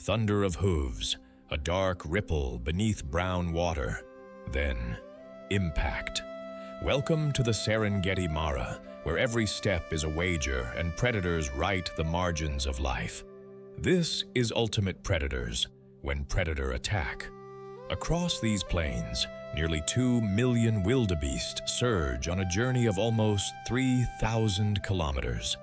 thunder of hooves, a dark ripple beneath brown water. Then, impact. Welcome to the Serengeti Mara, where every step is a wager and predators right the margins of life. This is Ultimate Predators, when predator attack. Across these plains, nearly 2 million wildebeest surge on a journey of almost 3,000 kilometers.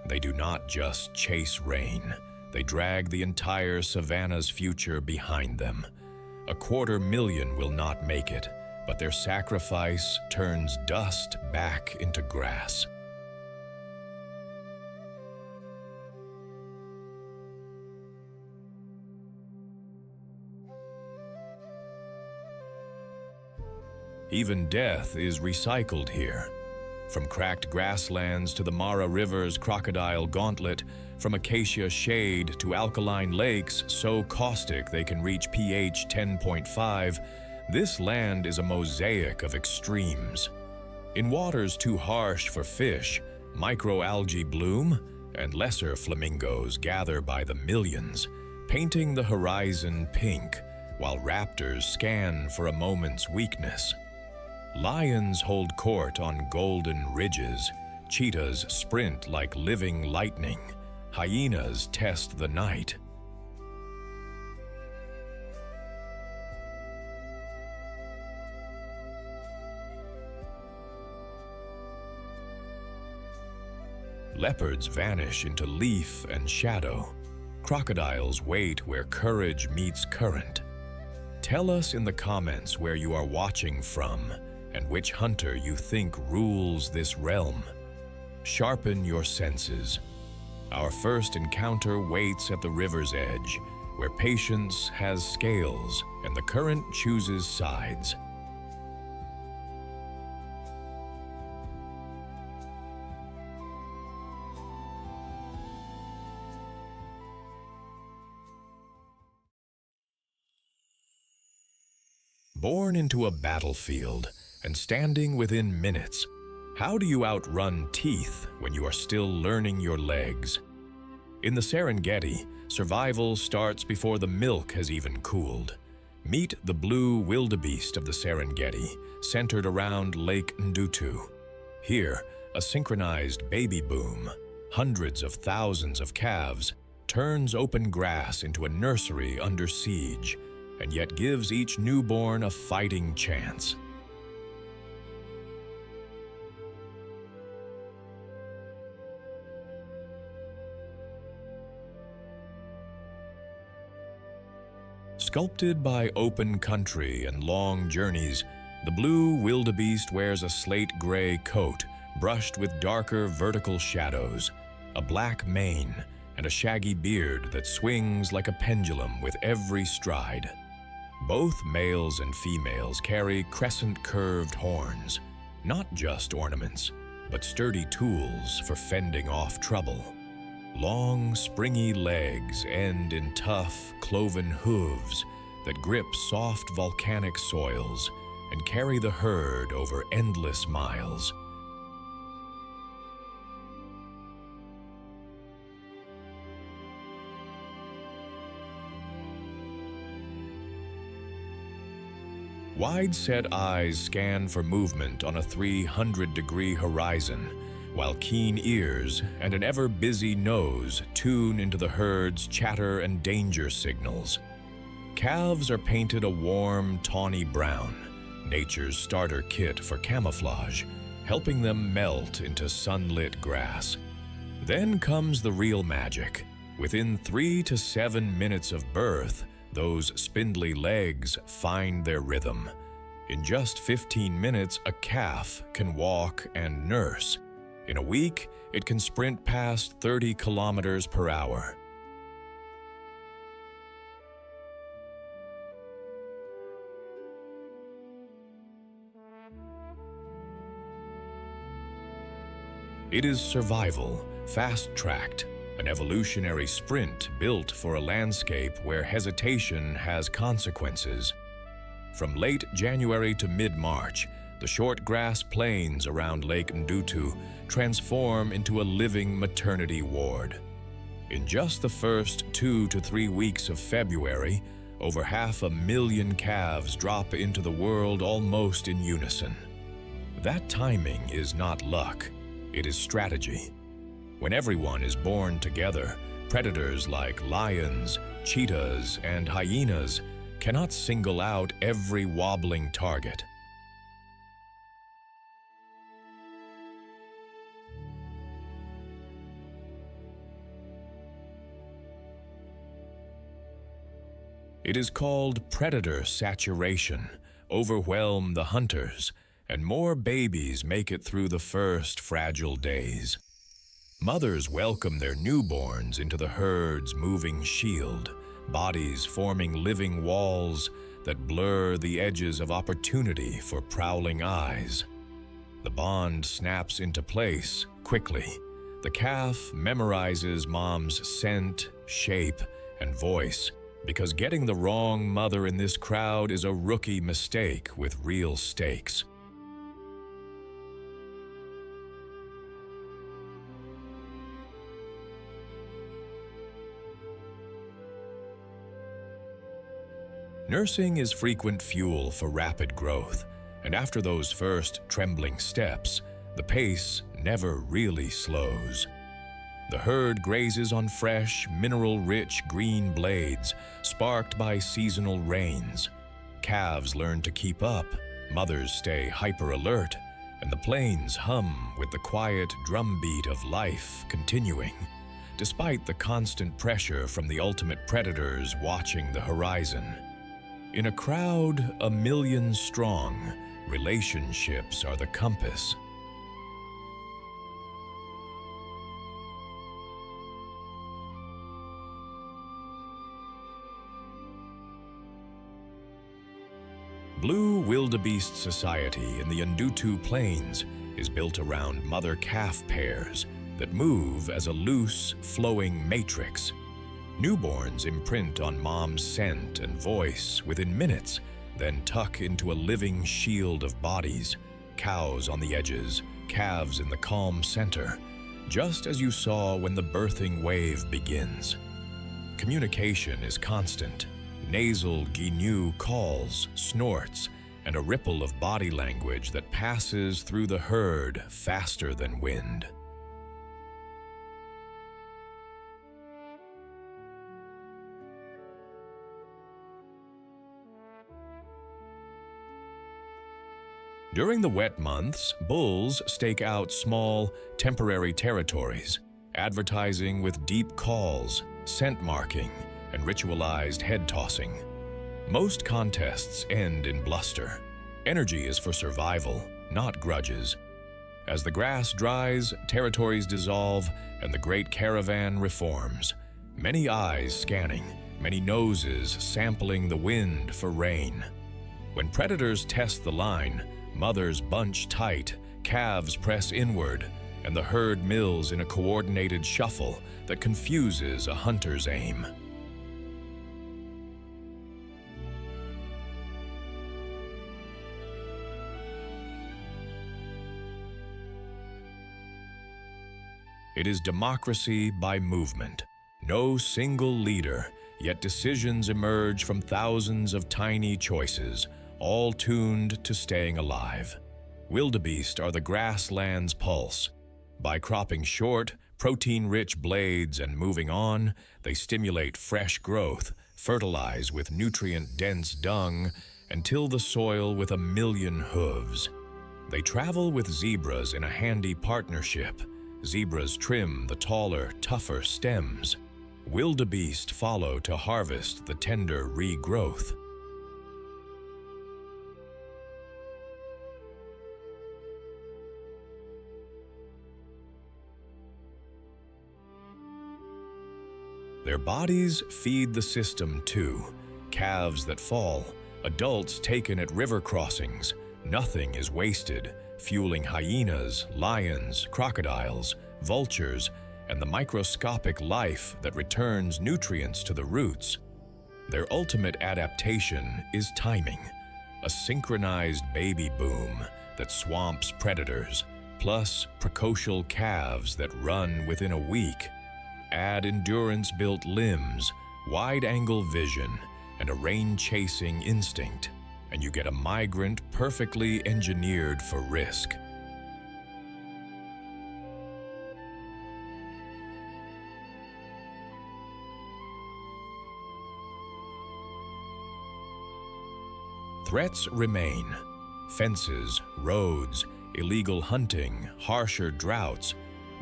They do not just chase rain, they drag the entire savanna's future behind them. 250,000 will not make it, but their sacrifice turns dust back into grass. Even death is recycled here. From cracked grasslands to the Mara River's crocodile gauntlet, from acacia shade to alkaline lakes so caustic they can reach pH 10.5, this land is a mosaic of extremes. In waters too harsh for fish, microalgae bloom, and lesser flamingos gather by the millions, painting the horizon pink, while raptors scan for a moment's weakness. Lions hold court on golden ridges, cheetahs sprint like living lightning, hyenas test the night. Leopards vanish into leaf and shadow. Crocodiles wait where courage meets current. Tell us in the comments where you are watching from and which hunter you think rules this realm. Sharpen your senses. Our first encounter waits at the river's edge, where patience has scales and the current chooses sides. Born into a battlefield and standing within minutes, how do you outrun teeth when you are still learning your legs? In the Serengeti, survival starts before the milk has even cooled. Meet the blue wildebeest of the Serengeti, centered around Lake Ndutu. Here, a synchronized baby boom, hundreds of thousands of calves, turns open grass into a nursery under siege, and yet gives each newborn a fighting chance. Sculpted by open country and long journeys, the blue wildebeest wears a slate-gray coat brushed with darker vertical shadows, a black mane, and a shaggy beard that swings like a pendulum with every stride. Both males and females carry crescent-curved horns, not just ornaments, but sturdy tools for fending off trouble. Long, springy legs end in tough, cloven hooves that grip soft volcanic soils and carry the herd over endless miles. Wide-set eyes scan for movement on a 300-degree horizon, while keen ears and an ever-busy nose tune into the herd's chatter and danger signals. Calves are painted a warm, tawny brown, nature's starter kit for camouflage, helping them melt into sunlit grass. Then comes the real magic. Within 3 to 7 minutes of birth, those spindly legs find their rhythm. In just 15 minutes, a calf can walk and nurse. In a week, it can sprint past 30 kilometers per hour. It is survival, fast-tracked, an evolutionary sprint built for a landscape where hesitation has consequences. From late January to mid-March, the short grass plains around Lake Ndutu transform into a living maternity ward. In just the first 2 to 3 weeks of February, over 500,000 calves drop into the world almost in unison. That timing is not luck, it is strategy. When everyone is born together, predators like lions, cheetahs, and hyenas cannot single out every wobbling target. It is called predator saturation. Overwhelm the hunters, and more babies make it through the first fragile days. Mothers welcome their newborns into the herd's moving shield, bodies forming living walls that blur the edges of opportunity for prowling eyes. The bond snaps into place quickly. The calf memorizes mom's scent, shape, and voice, because getting the wrong mother in this crowd is a rookie mistake with real stakes. Nursing is frequent fuel for rapid growth, and after those first trembling steps, the pace never really slows. The herd grazes on fresh, mineral-rich green blades, sparked by seasonal rains. Calves learn to keep up, mothers stay hyper-alert, and the plains hum with the quiet drumbeat of life continuing, despite the constant pressure from the ultimate predators watching the horizon. In a crowd 1,000,000 strong, relationships are the compass. Blue wildebeest society in the Ndutu Plains is built around mother-calf pairs that move as a loose, flowing matrix. Newborns imprint on mom's scent and voice within minutes, then tuck into a living shield of bodies, cows on the edges, calves in the calm center, just as you saw when the birthing wave begins. Communication is constant. Nasal gnu calls, snorts, and a ripple of body language that passes through the herd faster than wind. During the wet months, bulls stake out small, temporary territories, advertising with deep calls, scent marking, and ritualized head tossing. Most contests end in bluster. Energy is for survival, not grudges. As the grass dries, territories dissolve, and the great caravan reforms. Many eyes scanning, many noses sampling the wind for rain. When predators test the line, mothers bunch tight, calves press inward, and the herd mills in a coordinated shuffle that confuses a hunter's aim. It is democracy by movement. No single leader, yet decisions emerge from thousands of tiny choices, all tuned to staying alive. Wildebeest are the grassland's pulse. By cropping short, protein-rich blades and moving on, they stimulate fresh growth, fertilize with nutrient-dense dung, and till the soil with 1,000,000 hooves. They travel with zebras in a handy partnership. Zebras trim the taller, tougher stems. Wildebeest follow to harvest the tender regrowth. Their bodies feed the system too. Calves that fall, adults taken at river crossings. Nothing is wasted, fueling hyenas, lions, crocodiles, vultures, and the microscopic life that returns nutrients to the roots. Their ultimate adaptation is timing, a synchronized baby boom that swamps predators, plus precocial calves that run within a week. add endurance-built limbs, wide-angle vision, and a rain-chasing instinct, and you get a migrant perfectly engineered for risk. Threats remain: fences, roads, illegal hunting, harsher droughts,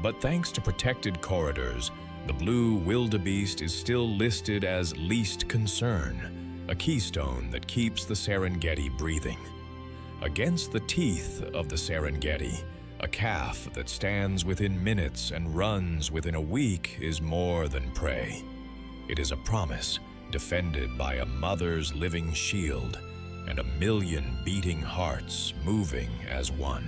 but thanks to protected corridors, the blue wildebeest is still listed as least concern, a keystone that keeps the Serengeti breathing. Against the teeth of the Serengeti, a calf that stands within minutes and runs within a week is more than prey. It is a promise, defended by a mother's living shield, and a million beating hearts moving as one.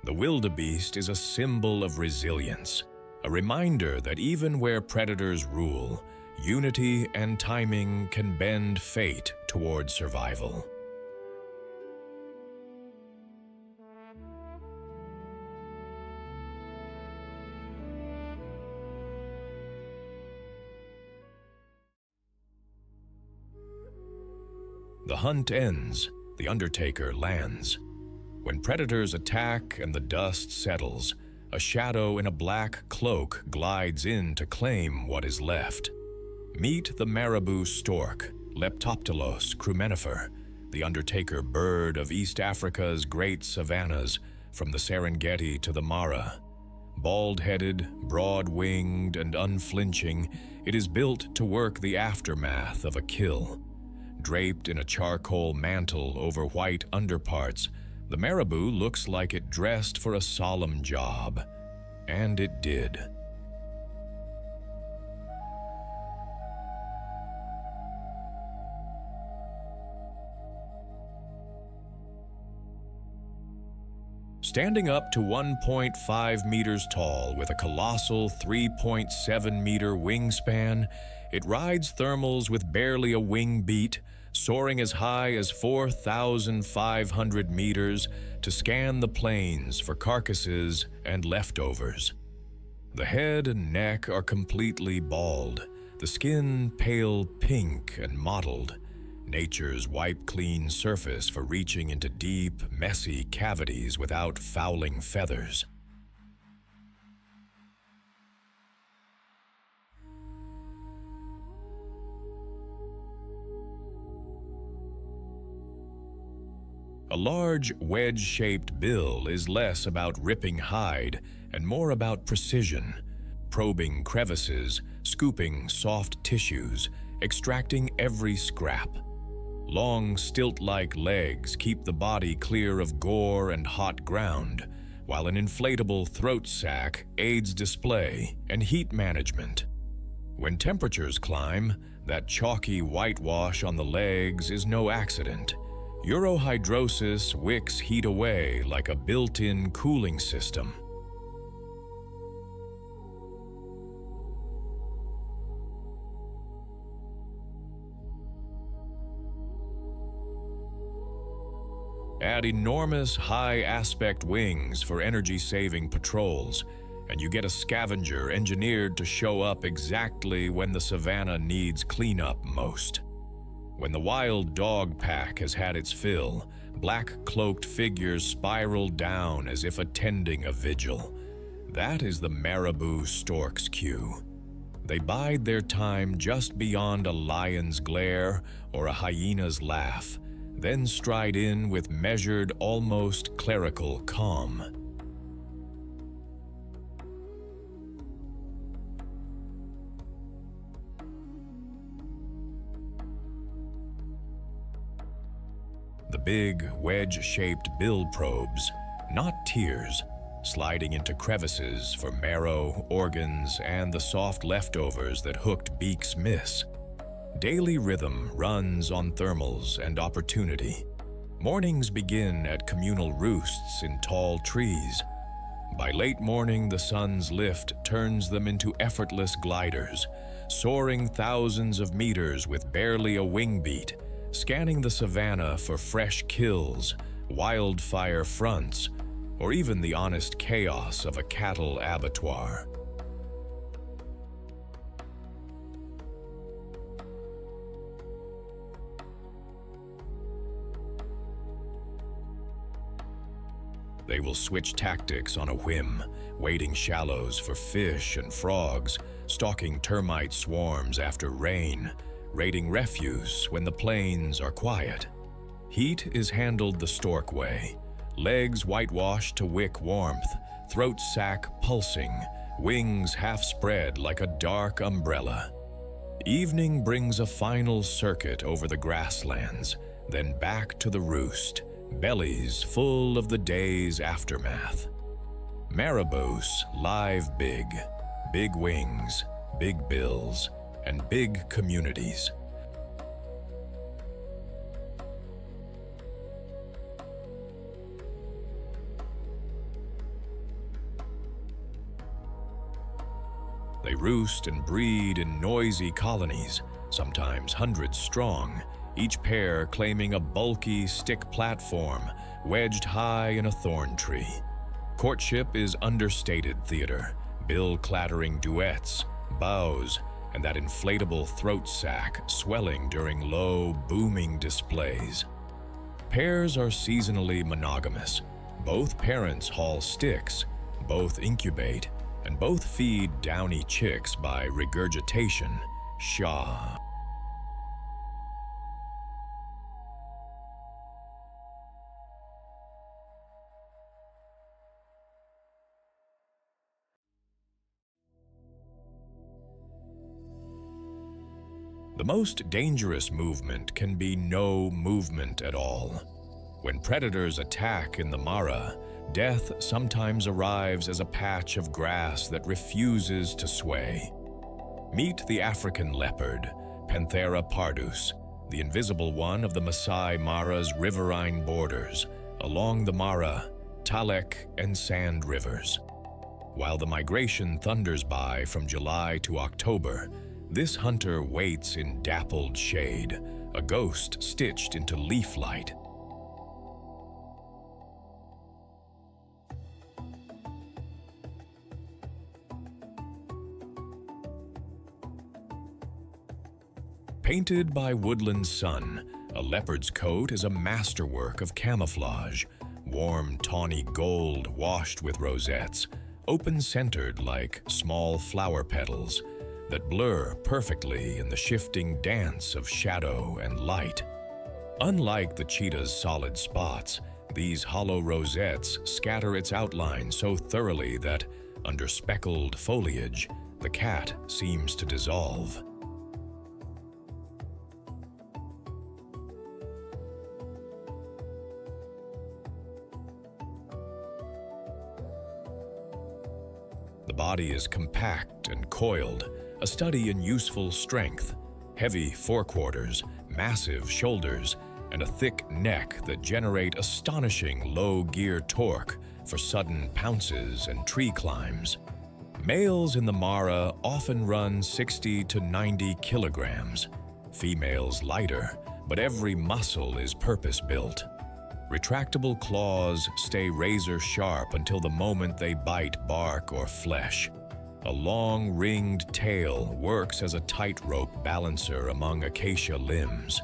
The wildebeest is a symbol of resilience, a reminder that even where predators rule, unity and timing can bend fate toward survival. The hunt ends, the undertaker lands. When predators attack and the dust settles, a shadow in a black cloak glides in to claim what is left. Meet the marabou stork, Leptoptelos crumenifer, the undertaker bird of East Africa's great savannas, from the Serengeti to the Mara. Bald-headed, broad-winged, and unflinching, it is built to work the aftermath of a kill. Draped in a charcoal mantle over white underparts, the marabou looks like it dressed for a solemn job. And it did. Standing up to 1.5 meters tall with a colossal 3.7-meter wingspan, it rides thermals with barely a wing beat, soaring as high as 4,500 meters to scan the plains for carcasses and leftovers. The head and neck are completely bald, the skin pale pink and mottled, nature's wipe-clean surface for reaching into deep, messy cavities without fouling feathers. A large, wedge-shaped bill is less about ripping hide and more about precision, probing crevices, scooping soft tissues, extracting every scrap. Long, stilt-like legs keep the body clear of gore and hot ground, while an inflatable throat sac aids display and heat management. When temperatures climb, that chalky whitewash on the legs is no accident. Urohydrosis wicks heat away like a built-in cooling system. Add enormous high-aspect wings for energy-saving patrols, and you get a scavenger engineered to show up exactly when the savanna needs cleanup most. When the wild dog pack has had its fill, black-cloaked figures spiral down as if attending a vigil. That is the marabou stork's cue. They bide their time just beyond a lion's glare or a hyena's laugh, then stride in with measured, almost clerical calm. The big, wedge-shaped bill probes, not tears, sliding into crevices for marrow, organs, and the soft leftovers that hooked beaks miss. Daily rhythm runs on thermals and opportunity. Mornings begin at communal roosts in tall trees. By late morning, the sun's lift turns them into effortless gliders, soaring thousands of meters with barely a wing beat, scanning the savanna for fresh kills, wildfire fronts, or even the honest chaos of a cattle abattoir. They will switch tactics on a whim, wading shallows for fish and frogs, stalking termite swarms after rain, raiding refuse when the plains are quiet. Heat is handled the stork way, legs whitewashed to wick warmth, throat sac pulsing, wings half spread like a dark umbrella. Evening brings a final circuit over the grasslands, then back to the roost, bellies full of the day's aftermath. Marabous live big, big wings, big bills, and big communities. They roost and breed in noisy colonies, sometimes hundreds strong, each pair claiming a bulky stick platform wedged high in a thorn tree. Courtship is understated theater, bill-clattering duets, bows, and that inflatable throat sac swelling during low, booming displays. Pairs are seasonally monogamous. Both parents haul sticks, both incubate, and both feed downy chicks by regurgitation, Shah. The most dangerous movement can be no movement at all. When predators attack in the Mara, death sometimes arrives as a patch of grass that refuses to sway. Meet the African leopard, Panthera pardus, the invisible one of the Masai Mara's riverine borders, along the Mara, Talek, and Sand rivers. While the migration thunders by from July to October, this hunter waits in dappled shade, a ghost stitched into leaf light. Painted by woodland sun, a leopard's coat is a masterwork of camouflage, warm tawny gold washed with rosettes, open-centered like small flower petals, that blur perfectly in the shifting dance of shadow and light. Unlike the cheetah's solid spots, these hollow rosettes scatter its outline so thoroughly that, under speckled foliage, the cat seems to dissolve. The body is compact and coiled, a study in useful strength, heavy forequarters, massive shoulders, and a thick neck that generate astonishing low-gear torque for sudden pounces and tree climbs. Males in the Mara often run 60 to 90 kilograms, females lighter, but every muscle is purpose-built. Retractable claws stay razor-sharp until the moment they bite bark or flesh. A long, ringed tail works as a tightrope balancer among acacia limbs.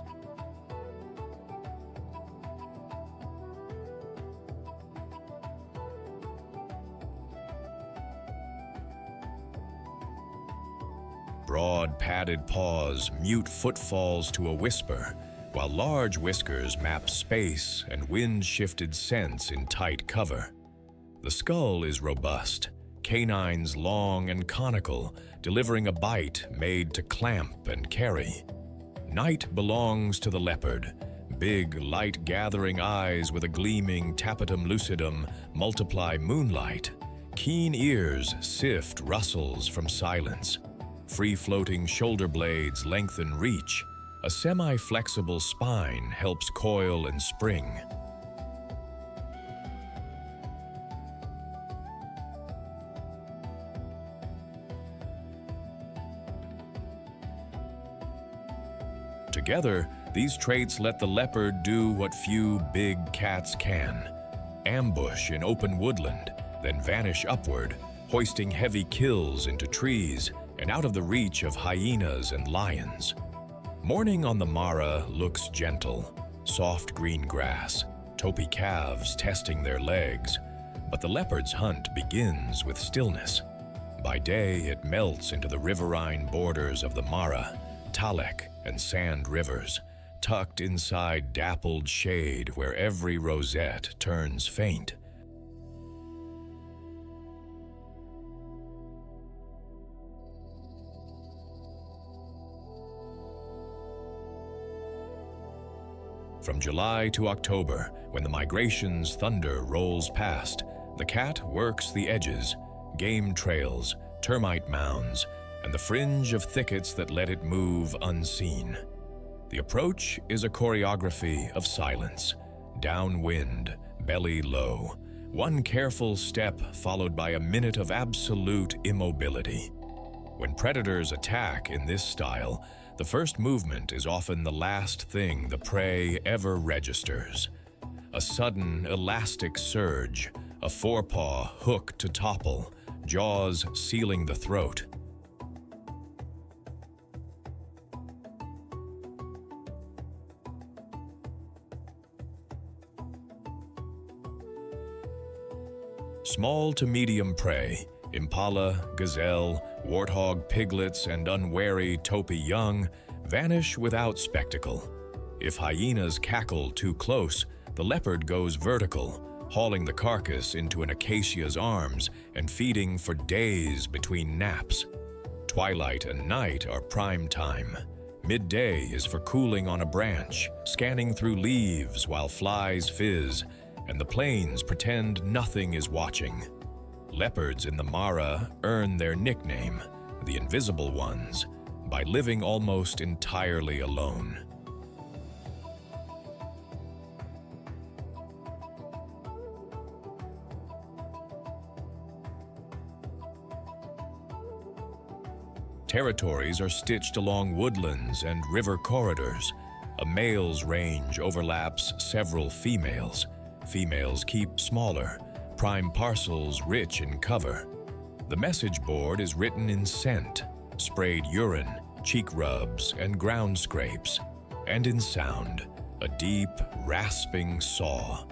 Broad, padded paws mute footfalls to a whisper, while large whiskers map space and wind-shifted scents in tight cover. The skull is robust, canines long and conical, delivering a bite made to clamp and carry. Night belongs to the leopard, big, light-gathering eyes with a gleaming tapetum lucidum multiply moonlight. Keen ears sift rustles from silence. Free-floating shoulder blades lengthen reach. A semi-flexible spine helps coil and spring. Together, these traits let the leopard do what few big cats can: ambush in open woodland, then vanish upward, hoisting heavy kills into trees and out of the reach of hyenas and lions. Morning on the Mara looks gentle: soft green grass, topy calves testing their legs. But the leopard's hunt begins with stillness. By day, it melts into the riverine borders of the Mara, Talek, and Sand rivers, tucked inside dappled shade where every rosette turns faint. From July to October, when the migration's thunder rolls past, the cat works the edges, game trails, termite mounds, and the fringe of thickets that let it move unseen. The approach is a choreography of silence: downwind, belly low, one careful step followed by a minute of absolute immobility. When predators attack in this style, the first movement is often the last thing the prey ever registers. A sudden, elastic surge, a forepaw hook to topple, jaws sealing the throat. Small to medium prey, impala, gazelle, warthog piglets, and unwary topy young vanish without spectacle. If hyenas cackle too close, the leopard goes vertical, hauling the carcass into an acacia's arms and feeding for days between naps. Twilight and night are prime time. Midday is for cooling on a branch, scanning through leaves while flies fizz, and the plains pretend nothing is watching. Leopards in the Mara earn their nickname, the Invisible Ones, by living almost entirely alone. Territories are stitched along woodlands and river corridors. A male's range overlaps several females. Females keep smaller, prime parcels rich in cover. The message board is written in scent, sprayed urine, cheek rubs, and ground scrapes, and in sound, a deep, rasping saw,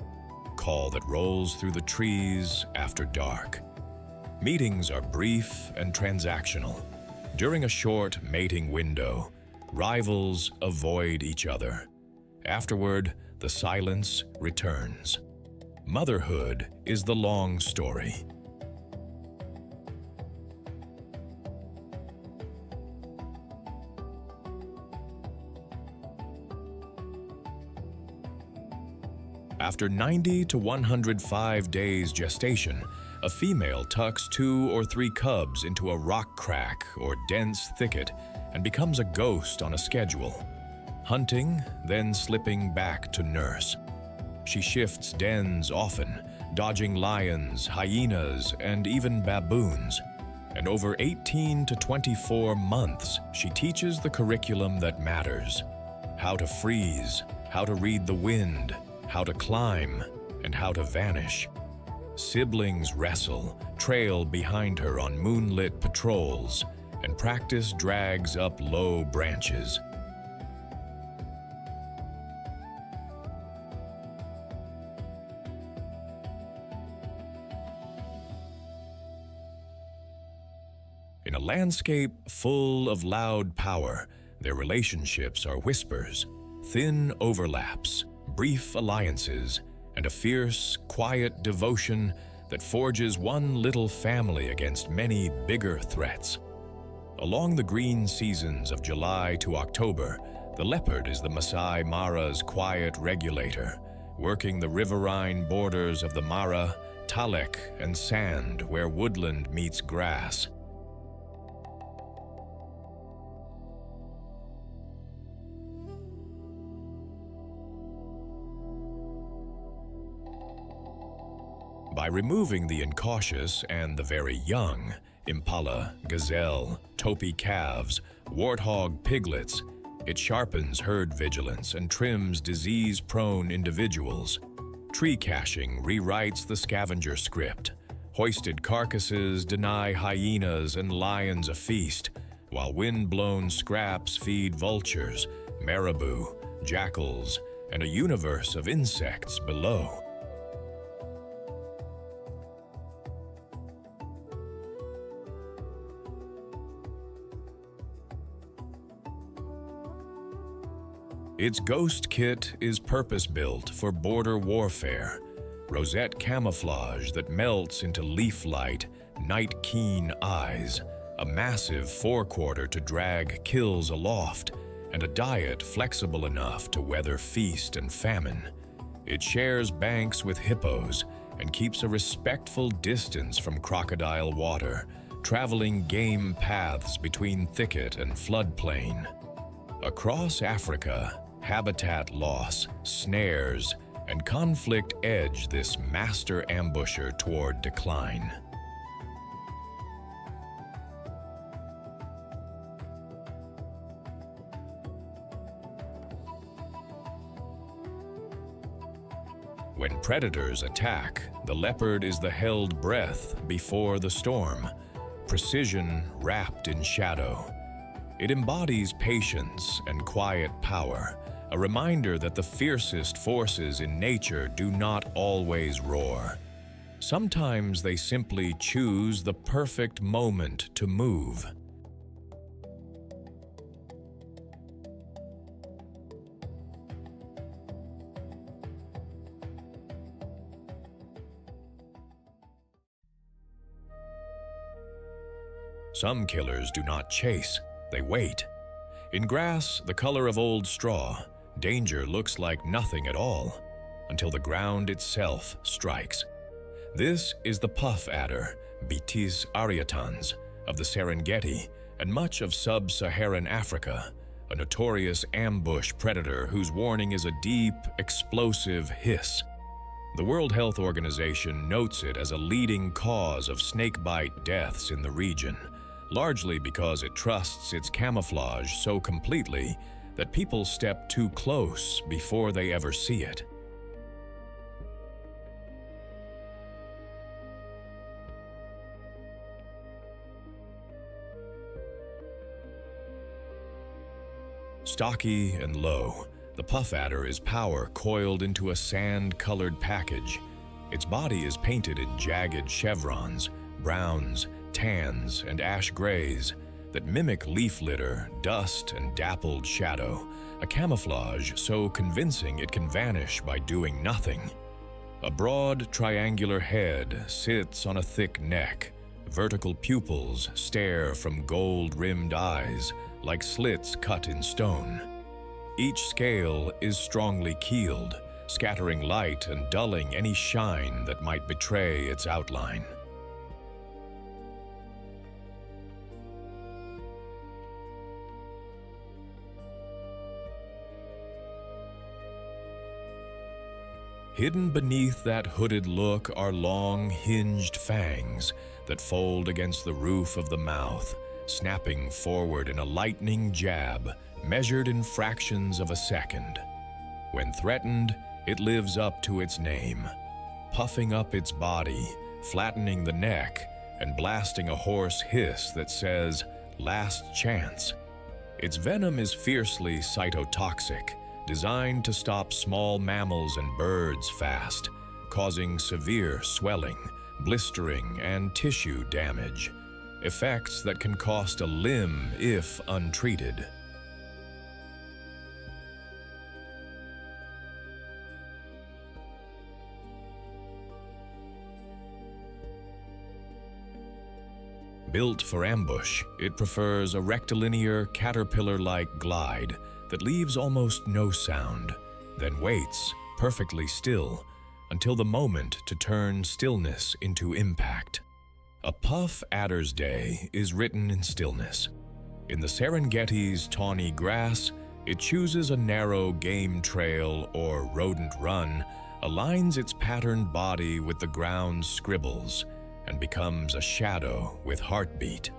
call that rolls through the trees after dark. Meetings are brief and transactional. During a short mating window, rivals avoid each other. Afterward, the silence returns. Motherhood is the long story. After 90 to 105 days gestation, a female tucks 2 or 3 cubs into a rock crack or dense thicket and becomes a ghost on a schedule, hunting, then slipping back to nurse. She shifts dens often, dodging lions, hyenas, and even baboons. And over 18 to 24 months, she teaches the curriculum that matters: how to freeze, how to read the wind, how to climb, and how to vanish. Siblings wrestle, trail behind her on moonlit patrols, and practice drags up low branches. In a landscape full of loud power, their relationships are whispers, thin overlaps, brief alliances, and a fierce, quiet devotion that forges one little family against many bigger threats. Along the green seasons of July to October, the leopard is the Masai Mara's quiet regulator, working the riverine borders of the Mara, Talek, and Sand where woodland meets grass. By removing the incautious and the very young, impala, gazelle, topy calves, warthog piglets, It sharpens herd vigilance and trims disease-prone individuals. Tree caching rewrites the scavenger script. Hoisted carcasses deny hyenas and lions a feast, while wind-blown scraps feed vultures, marabou, jackals, and a universe of insects below. Its ghost kit is purpose-built for border warfare. Rosette camouflage that melts into leaf-light, night-keen eyes, a massive forequarter to drag kills aloft, and a diet flexible enough to weather feast and famine. It shares banks with hippos and keeps a respectful distance from crocodile water, traveling game paths between thicket and floodplain. Across Africa, habitat loss, snares, and conflict edge this master ambusher toward decline. When predators attack, the leopard is the held breath before the storm, precision wrapped in shadow. It embodies patience and quiet power, a reminder that the fiercest forces in nature do not always roar. Sometimes they simply choose the perfect moment to move. Some killers do not chase, they wait. In grass, the color of old straw, danger looks like nothing at all, until the ground itself strikes. This is the puff adder, Betis arietans, of the Serengeti and much of sub-Saharan Africa, a notorious ambush predator whose warning is a deep, explosive hiss. The World Health Organization notes it as a leading cause of snakebite deaths in the region, largely because it trusts its camouflage so completely that people step too close before they ever see it. Stocky and low, the puff adder is power coiled into a sand-colored package. Its body is painted in jagged chevrons, browns, tans, and ash grays that mimic leaf litter, dust, and dappled shadow, a camouflage so convincing it can vanish by doing nothing. A broad, triangular head sits on a thick neck. Vertical pupils stare from gold-rimmed eyes, like slits cut in stone. Each scale is strongly keeled, scattering light and dulling any shine that might betray its outline. Hidden beneath that hooded look are long, hinged fangs that fold against the roof of the mouth, snapping forward in a lightning jab, measured in fractions of a second. When threatened, it lives up to its name, puffing up its body, flattening the neck, and blasting a hoarse hiss that says, "Last chance." Its venom is fiercely cytotoxic, designed to stop small mammals and birds fast, causing severe swelling, blistering, and tissue damage, effects that can cost a limb if untreated. Built for ambush, it prefers a rectilinear, caterpillar-like glide that leaves almost no sound, then waits, perfectly still, until the moment to turn stillness into impact. A puff adder's day is written in stillness. In the Serengeti's tawny grass, it chooses a narrow game trail or rodent run, aligns its patterned body with the ground's scribbles, and becomes a shadow with heartbeat.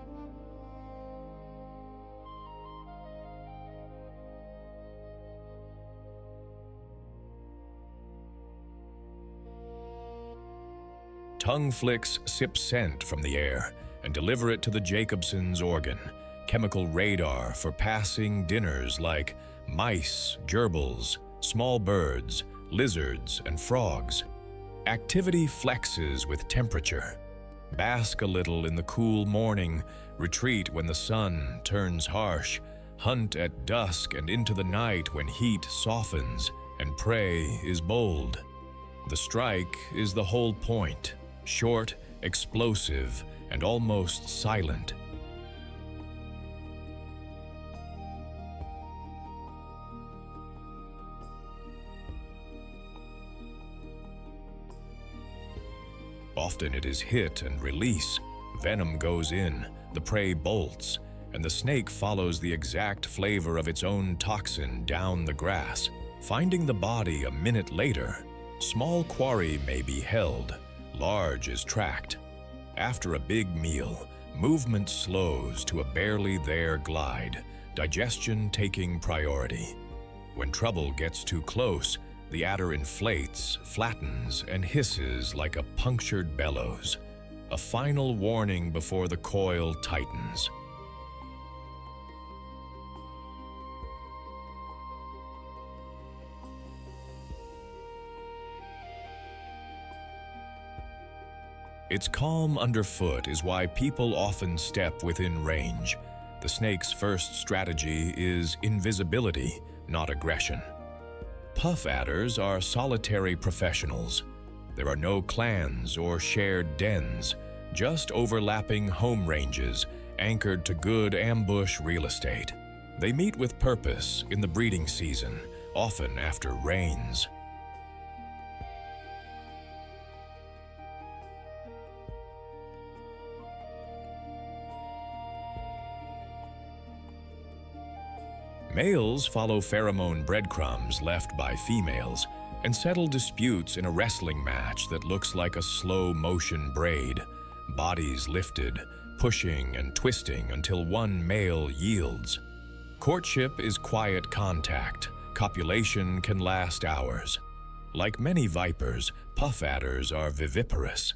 Tongue flicks sip scent from the air and deliver it to the Jacobson's organ, chemical radar for passing dinners like mice, gerbils, small birds, lizards, and frogs. Activity flexes with temperature. Bask a little in the cool morning, retreat when the sun turns harsh, hunt at dusk and into the night when heat softens and prey is bold. The strike is the whole point, short, explosive, and almost silent. Often it is hit and release. Venom goes in, the prey bolts, and the snake follows the exact flavor of its own toxin down the grass. Finding the body a minute later, small quarry may be held, large is tracked. After a big meal, movement slows to a barely there glide, digestion taking priority. When trouble gets too close, the adder inflates, flattens, and hisses like a punctured bellows, a final warning before the coil tightens. Its calm underfoot is why people often step within range. The snake's first strategy is invisibility, not aggression. Puff adders are solitary professionals. There are no clans or shared dens, just overlapping home ranges anchored to good ambush real estate. They meet with purpose in the breeding season, often after rains. Males follow pheromone breadcrumbs left by females and settle disputes in a wrestling match that looks like a slow-motion braid, bodies lifted, pushing and twisting until one male yields. Courtship is quiet contact. Copulation can last hours. Like many vipers, puff adders are viviparous.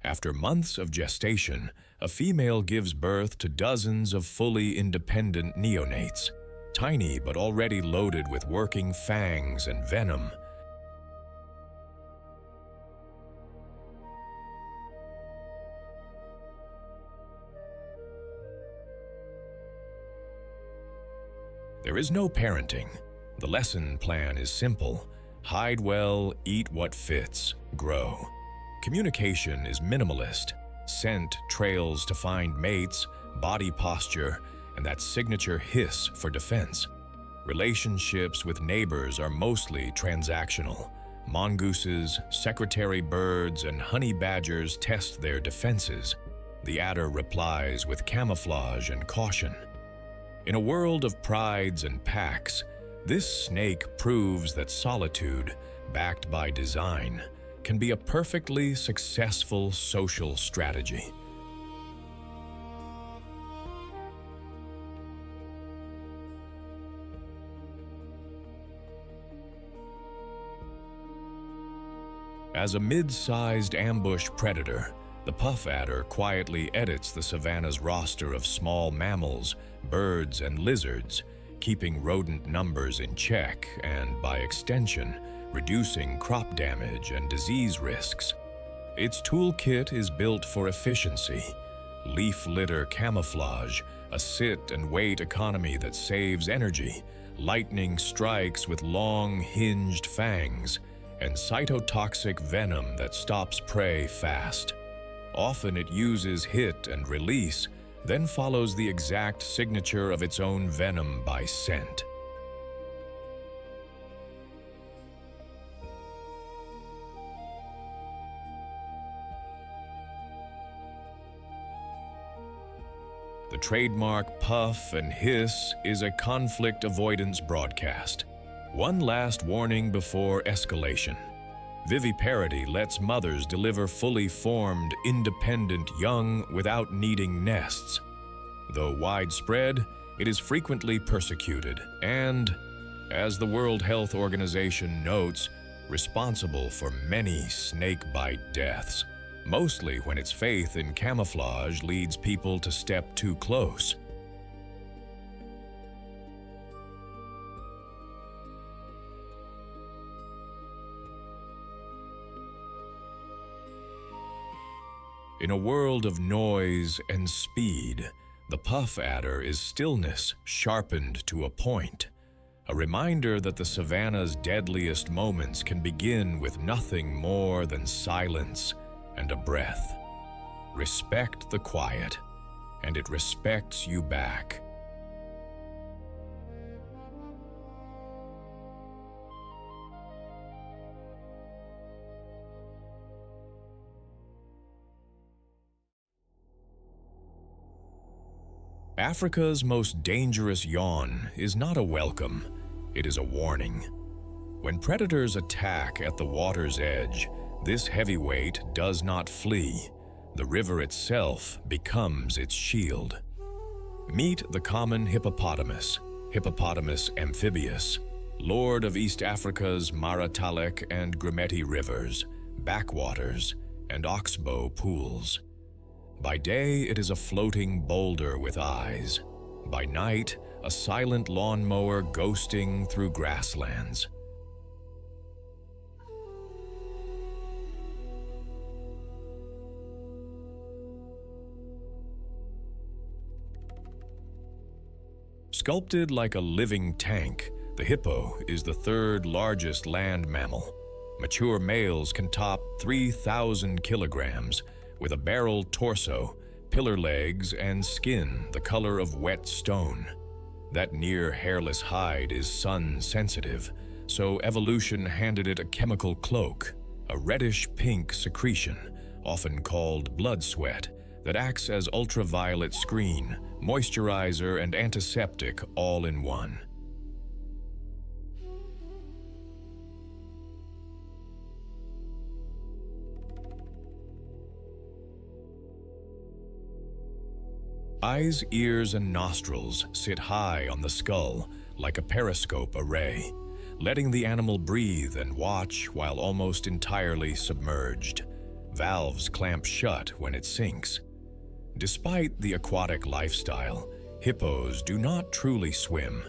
After months of gestation, a female gives birth to dozens of fully independent neonates. Tiny but already loaded with working fangs and venom. There is no parenting. The lesson plan is simple. Hide well, eat what fits, grow. Communication is minimalist. Scent trails to find mates, body posture, and that signature hiss for defense. Relationships with neighbors are mostly transactional. Mongooses, secretary birds, and honey badgers test their defenses. The adder replies with camouflage and caution. In a world of prides and packs, this snake proves that solitude, backed by design, can be a perfectly successful social strategy. As a mid-sized ambush predator, the puff adder quietly edits the savanna's roster of small mammals, birds, and lizards, keeping rodent numbers in check and, by extension, reducing crop damage and disease risks. Its toolkit is built for efficiency. Leaf litter camouflage, a sit-and-wait economy that saves energy, lightning strikes with long, hinged fangs, and cytotoxic venom that stops prey fast. Often it uses hit and release, then follows the exact signature of its own venom by scent. The trademark puff and hiss is a conflict avoidance broadcast. One last warning before escalation. Viviparity lets mothers deliver fully formed, independent young without needing nests. Though widespread, it is frequently persecuted and, as the World Health Organization notes, responsible for many snakebite deaths. mostly when its faith in camouflage leads people to step too close. In a world of noise and speed, the puff adder is stillness sharpened to a point, a reminder that the savannah's deadliest moments can begin with nothing more than silence and a breath. Respect the quiet, and it respects you back. Africa's most dangerous yawn is not a welcome, it is a warning. When predators attack at the water's edge, this heavyweight does not flee. The river itself becomes its shield. Meet the common hippopotamus, Hippopotamus amphibius, lord of East Africa's Maratalek and Grumeti rivers, backwaters, and oxbow pools. By day, it is a floating boulder with eyes. By night, a silent lawnmower ghosting through grasslands. Sculpted like a living tank, the hippo is the third largest land mammal. Mature males can top 3,000 kilograms, with a barreled torso, pillar legs, and skin the color of wet stone. That near-hairless hide is sun-sensitive, so evolution handed it a chemical cloak, a reddish-pink secretion, often called blood sweat, that acts as ultraviolet screen, moisturizer, and antiseptic all in one. Eyes, ears, and nostrils sit high on the skull like a periscope array, letting the animal breathe and watch while almost entirely submerged. Valves clamp shut when it sinks. Despite the aquatic lifestyle, hippos do not truly swim.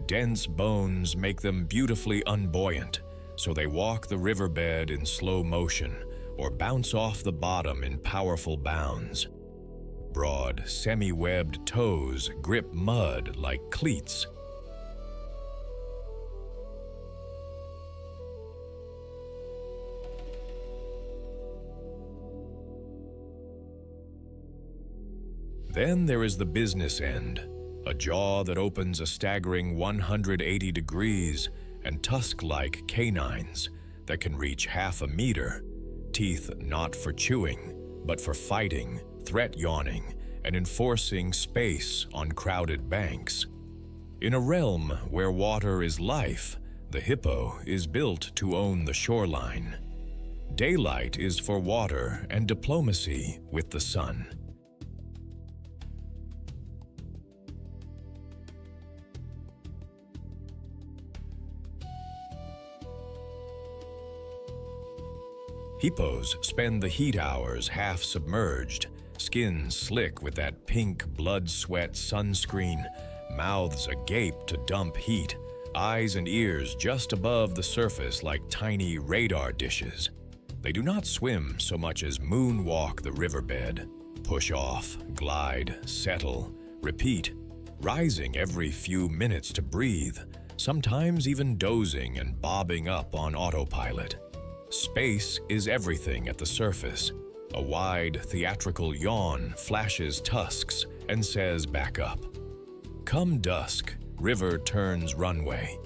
Dense bones make them beautifully unbuoyant, so they walk the riverbed in slow motion or bounce off the bottom in powerful bounds. Broad, semi-webbed toes grip mud like cleats. Then there is the business end, a jaw that opens a staggering 180 degrees and tusk-like canines that can reach half a meter, teeth not for chewing, but for fighting, threat yawning, and enforcing space on crowded banks. In a realm where water is life, the hippo is built to own the shoreline. Daylight is for water and diplomacy with the sun. Hippos spend the heat hours half submerged, skins slick with that pink blood-sweat sunscreen, mouths agape to dump heat, eyes and ears just above the surface like tiny radar dishes. They do not swim so much as moonwalk the riverbed, push off, glide, settle, repeat, rising every few minutes to breathe, sometimes even dozing and bobbing up on autopilot. Space is everything at the surface. A wide, theatrical yawn flashes tusks and says back up. Come dusk, river turns runway.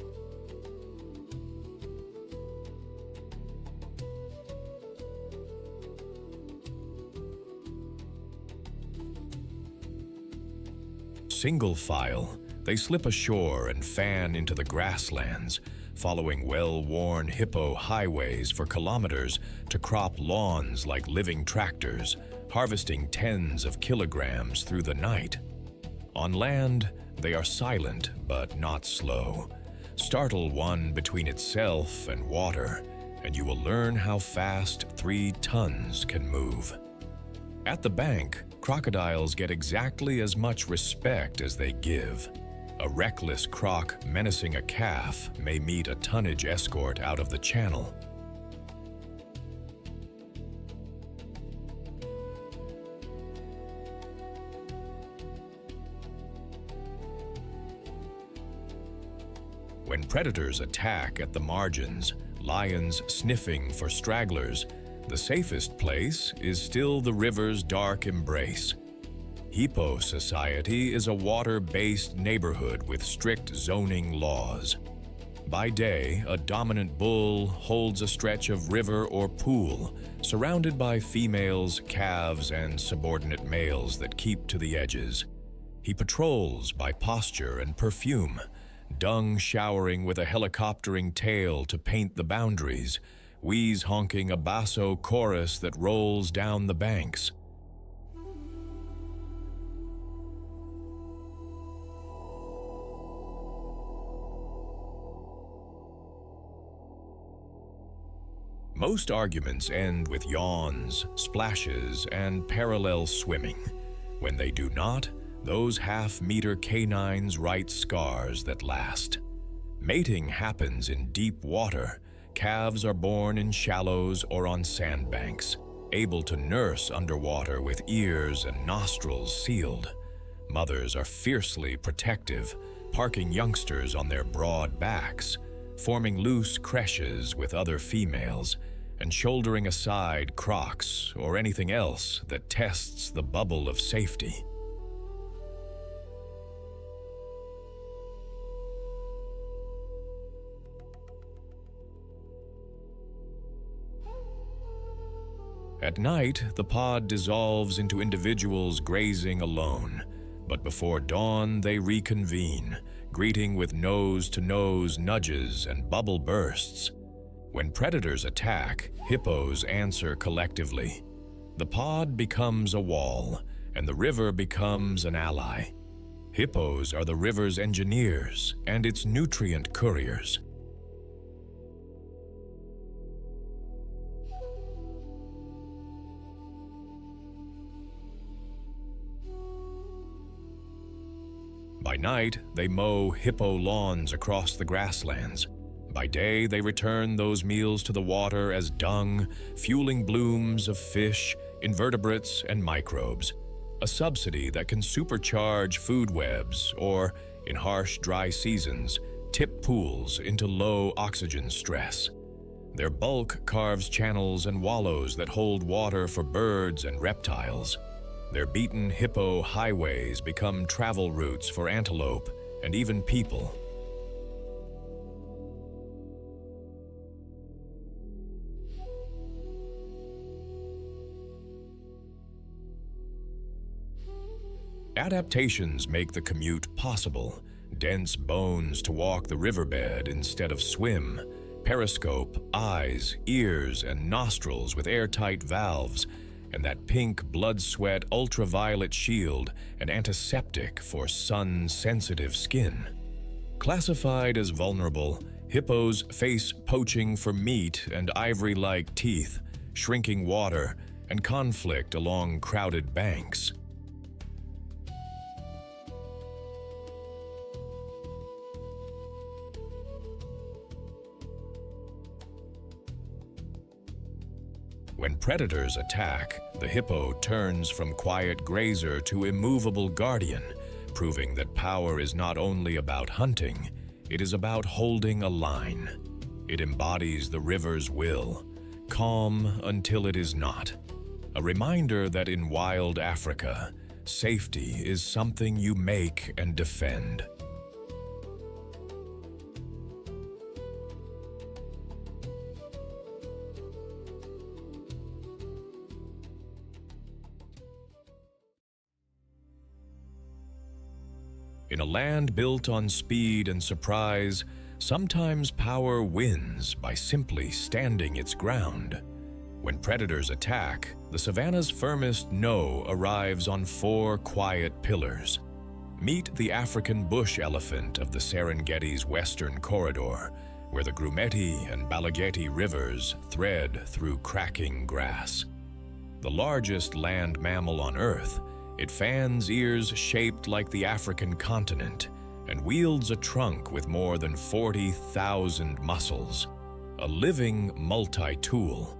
Single file, they slip ashore and fan into the grasslands, following well-worn hippo highways for kilometers to crop lawns like living tractors, harvesting tens of kilograms through the night. On land, they are silent but not slow, startle one between itself and water, and you will learn how fast 3 tons can move. At the bank, crocodiles get exactly as much respect as they give. A reckless croc menacing a calf may meet a tonnage escort out of the channel. When predators attack at the margins, lions sniffing for stragglers, the safest place is still the river's dark embrace. Hippo society is a water-based neighborhood with strict zoning laws. By day, a dominant bull holds a stretch of river or pool, surrounded by females, calves, and subordinate males that keep to the edges. He patrols by posture and perfume, dung showering with a helicoptering tail to paint the boundaries, wheeze honking a basso chorus that rolls down the banks. Most arguments end with yawns, splashes, and parallel swimming. When they do not, those half-meter canines write scars that last. Mating happens in deep water. Calves are born in shallows or on sandbanks, able to nurse underwater with ears and nostrils sealed. Mothers are fiercely protective, parking youngsters on their broad backs, forming loose creches with other females, and shouldering aside crocs or anything else that tests the bubble of safety. At night, the pod dissolves into individuals grazing alone, but before dawn they reconvene, greeting with nose-to-nose nudges and bubble bursts. When predators attack, hippos answer collectively. The pod becomes a wall, and the river becomes an ally. Hippos are the river's engineers and its nutrient couriers. By night, they mow hippo lawns across the grasslands. By day, they return those meals to the water as dung, fueling blooms of fish, invertebrates, and microbes. A subsidy that can supercharge food webs or, in harsh, dry seasons, tip pools into low oxygen stress. Their bulk carves channels and wallows that hold water for birds and reptiles. Their beaten hippo highways become travel routes for antelope and even people. Adaptations make the commute possible. Dense bones to walk the riverbed instead of swim. Periscope, eyes, ears, and nostrils with airtight valves. And that pink blood-sweat ultraviolet shield, an antiseptic for sun-sensitive skin. Classified as vulnerable, hippos face poaching for meat and ivory-like teeth, shrinking water, and conflict along crowded banks. When predators attack, the hippo turns from quiet grazer to immovable guardian, proving that power is not only about hunting, it is about holding a line. It embodies the river's will, calm until it is not. A reminder that in wild Africa, safety is something you make and defend. In a land built on speed and surprise, sometimes power wins by simply standing its ground. When predators attack, the savanna's firmest no arrives on 4 quiet pillars. Meet the African bush elephant of the Serengeti's western corridor, where the Grumeti and Balageti rivers thread through cracking grass. The largest land mammal on Earth, it fans ears shaped like the African continent and wields a trunk with more than 40,000 muscles, a living multi-tool.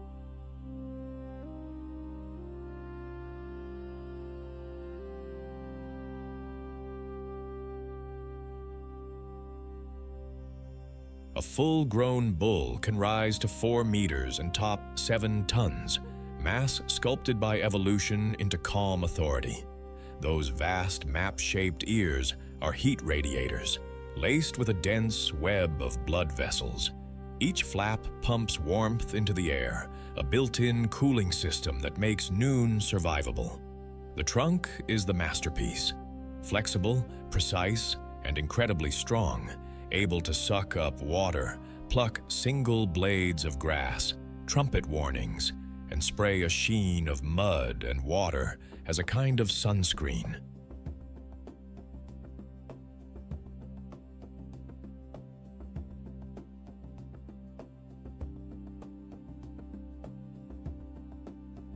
A full-grown bull can rise to 4 meters and top 7 tons, mass sculpted by evolution into calm authority. Those vast map-shaped ears are heat radiators, laced with a dense web of blood vessels. Each flap pumps warmth into the air, a built-in cooling system that makes noon survivable. The trunk is the masterpiece. Flexible, precise, and incredibly strong, able to suck up water, pluck single blades of grass, trumpet warnings, and spray a sheen of mud and water as a kind of sunscreen.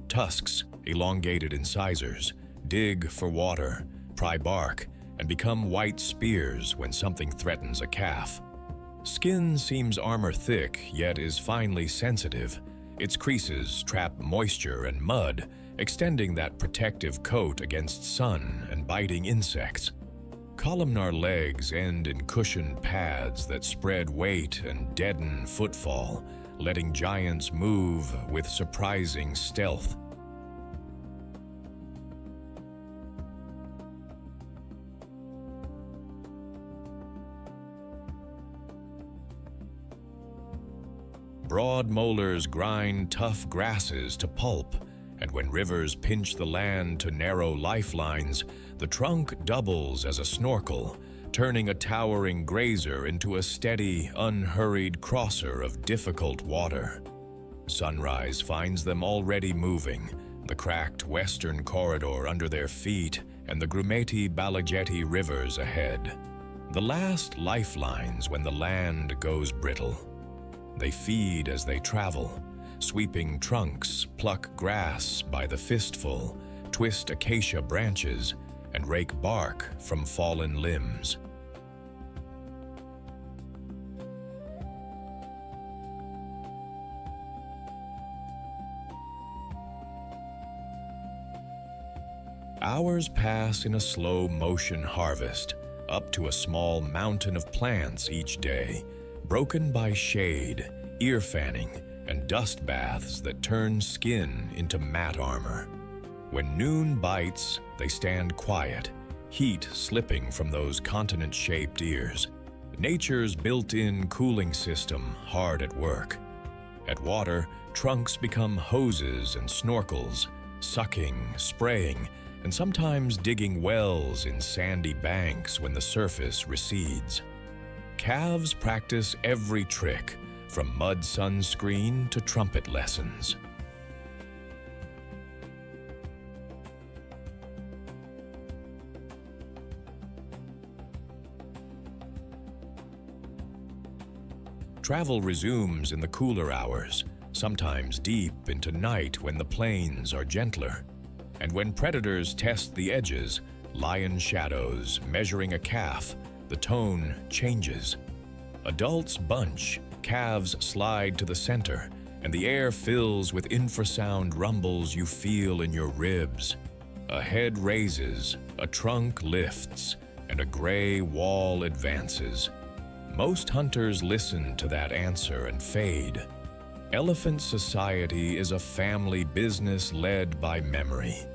Tusks, elongated incisors, dig for water, pry bark, and become white spears when something threatens a calf. Skin seems armor-thick, yet is finely sensitive. Its creases trap moisture and mud, extending that protective coat against sun and biting insects. Columnar legs end in cushioned pads that spread weight and deaden footfall, letting giants move with surprising stealth. Broad molars grind tough grasses to pulp, and when rivers pinch the land to narrow lifelines, the trunk doubles as a snorkel, turning a towering grazer into a steady, unhurried crosser of difficult water. Sunrise finds them already moving, the cracked western corridor under their feet and the Grumeti-Balageti rivers ahead. The last lifelines when the land goes brittle. They feed as they travel, sweeping trunks, pluck grass by the fistful, twist acacia branches, and rake bark from fallen limbs. Hours pass in a slow-motion harvest, up to a small mountain of plants each day, broken by shade, ear fanning, and dust baths that turn skin into mat armor. When noon bites, they stand quiet, heat slipping from those continent-shaped ears. Nature's built-in cooling system hard at work. At water, trunks become hoses and snorkels, sucking, spraying, and sometimes digging wells in sandy banks when the surface recedes. Calves practice every trick, from mud sunscreen to trumpet lessons. Travel resumes in the cooler hours, sometimes deep into night when the plains are gentler. And when predators test the edges, lion shadows measuring a calf, the tone changes. Adults bunch, calves slide to the center, and the air fills with infrasound rumbles you feel in your ribs. A head raises, a trunk lifts, and a gray wall advances. Most hunters listen to that answer and fade. Elephant society is a family business led by memory.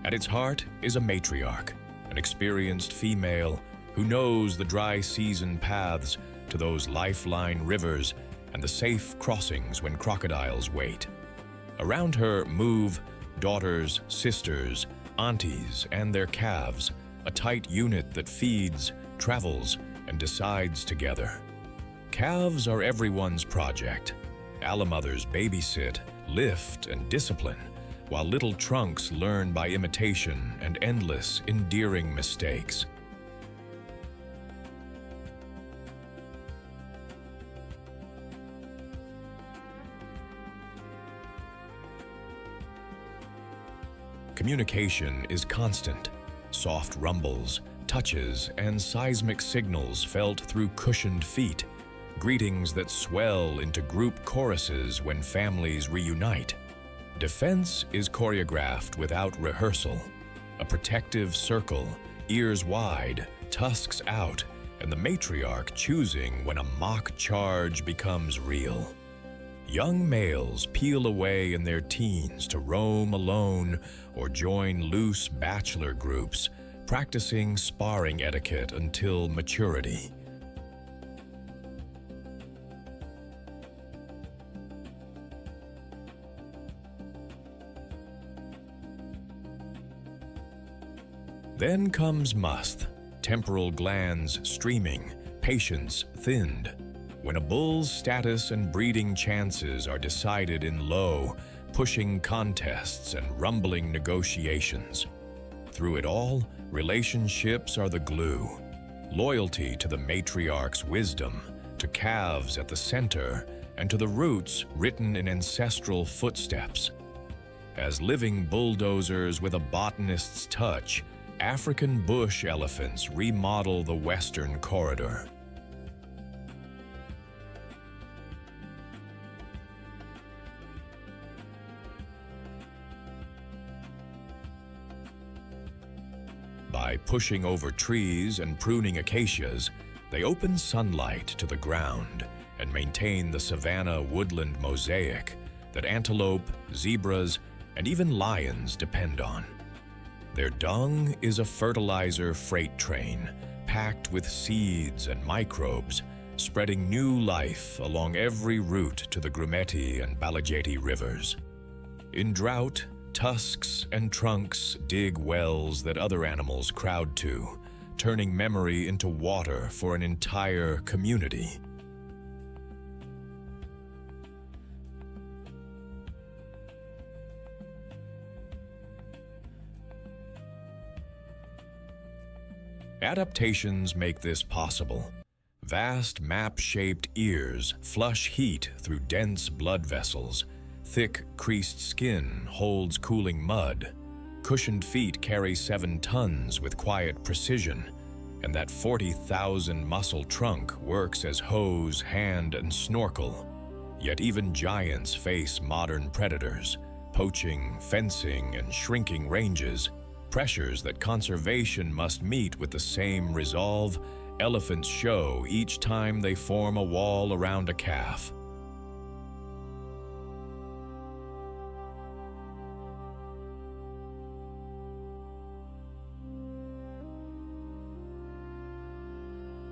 At its heart is a matriarch, an experienced female who knows the dry season paths to those lifeline rivers and the safe crossings when crocodiles wait. Around her move daughters, sisters, aunties, and their calves, a tight unit that feeds, travels, and decides together. Calves are everyone's project. Alamothers babysit, lift, and discipline, while little trunks learn by imitation and endless, endearing mistakes. Communication is constant. Soft rumbles, touches, and seismic signals felt through cushioned feet. Greetings that swell into group choruses when families reunite. Defense is choreographed without rehearsal. A protective circle, ears wide, tusks out, and the matriarch choosing when a mock charge becomes real. Young males peel away in their teens to roam alone or join loose bachelor groups, practicing sparring etiquette until maturity. Then comes must, temporal glands streaming, patience thinned. When a bull's status and breeding chances are decided in low, pushing contests and rumbling negotiations. Through it all, relationships are the glue. Loyalty to the matriarch's wisdom, to calves at the center, and to the roots written in ancestral footsteps. As living bulldozers with a botanist's touch, African bush elephants remodel the western corridor. By pushing over trees and pruning acacias, they open sunlight to the ground and maintain the savanna woodland mosaic that antelope, zebras, and even lions depend on. Their dung is a fertilizer freight train, packed with seeds and microbes, spreading new life along every route to the Grumeti and Balajeti rivers. In drought, tusks and trunks dig wells that other animals crowd to, turning memory into water for an entire community. Adaptations make this possible. Vast map-shaped ears flush heat through dense blood vessels. Thick, creased skin holds cooling mud. Cushioned feet carry 7 tons with quiet precision, and that 40,000 muscle trunk works as hose, hand, and snorkel. Yet even giants face modern predators, poaching, fencing, and shrinking ranges, pressures that conservation must meet with the same resolve elephants show each time they form a wall around a calf.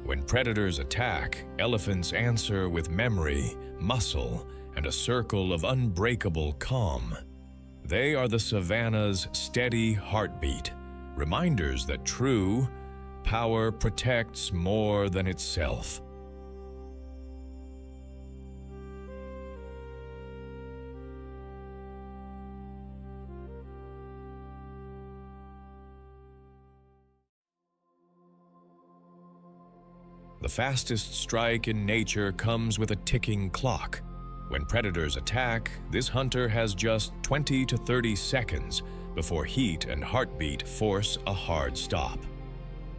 When predators attack, elephants answer with memory, muscle, and a circle of unbreakable calm. They are the savanna's steady heartbeat, reminders that true power protects more than itself. The fastest strike in nature comes with a ticking clock. When predators attack, this hunter has just 20 to 30 seconds before heat and heartbeat force a hard stop.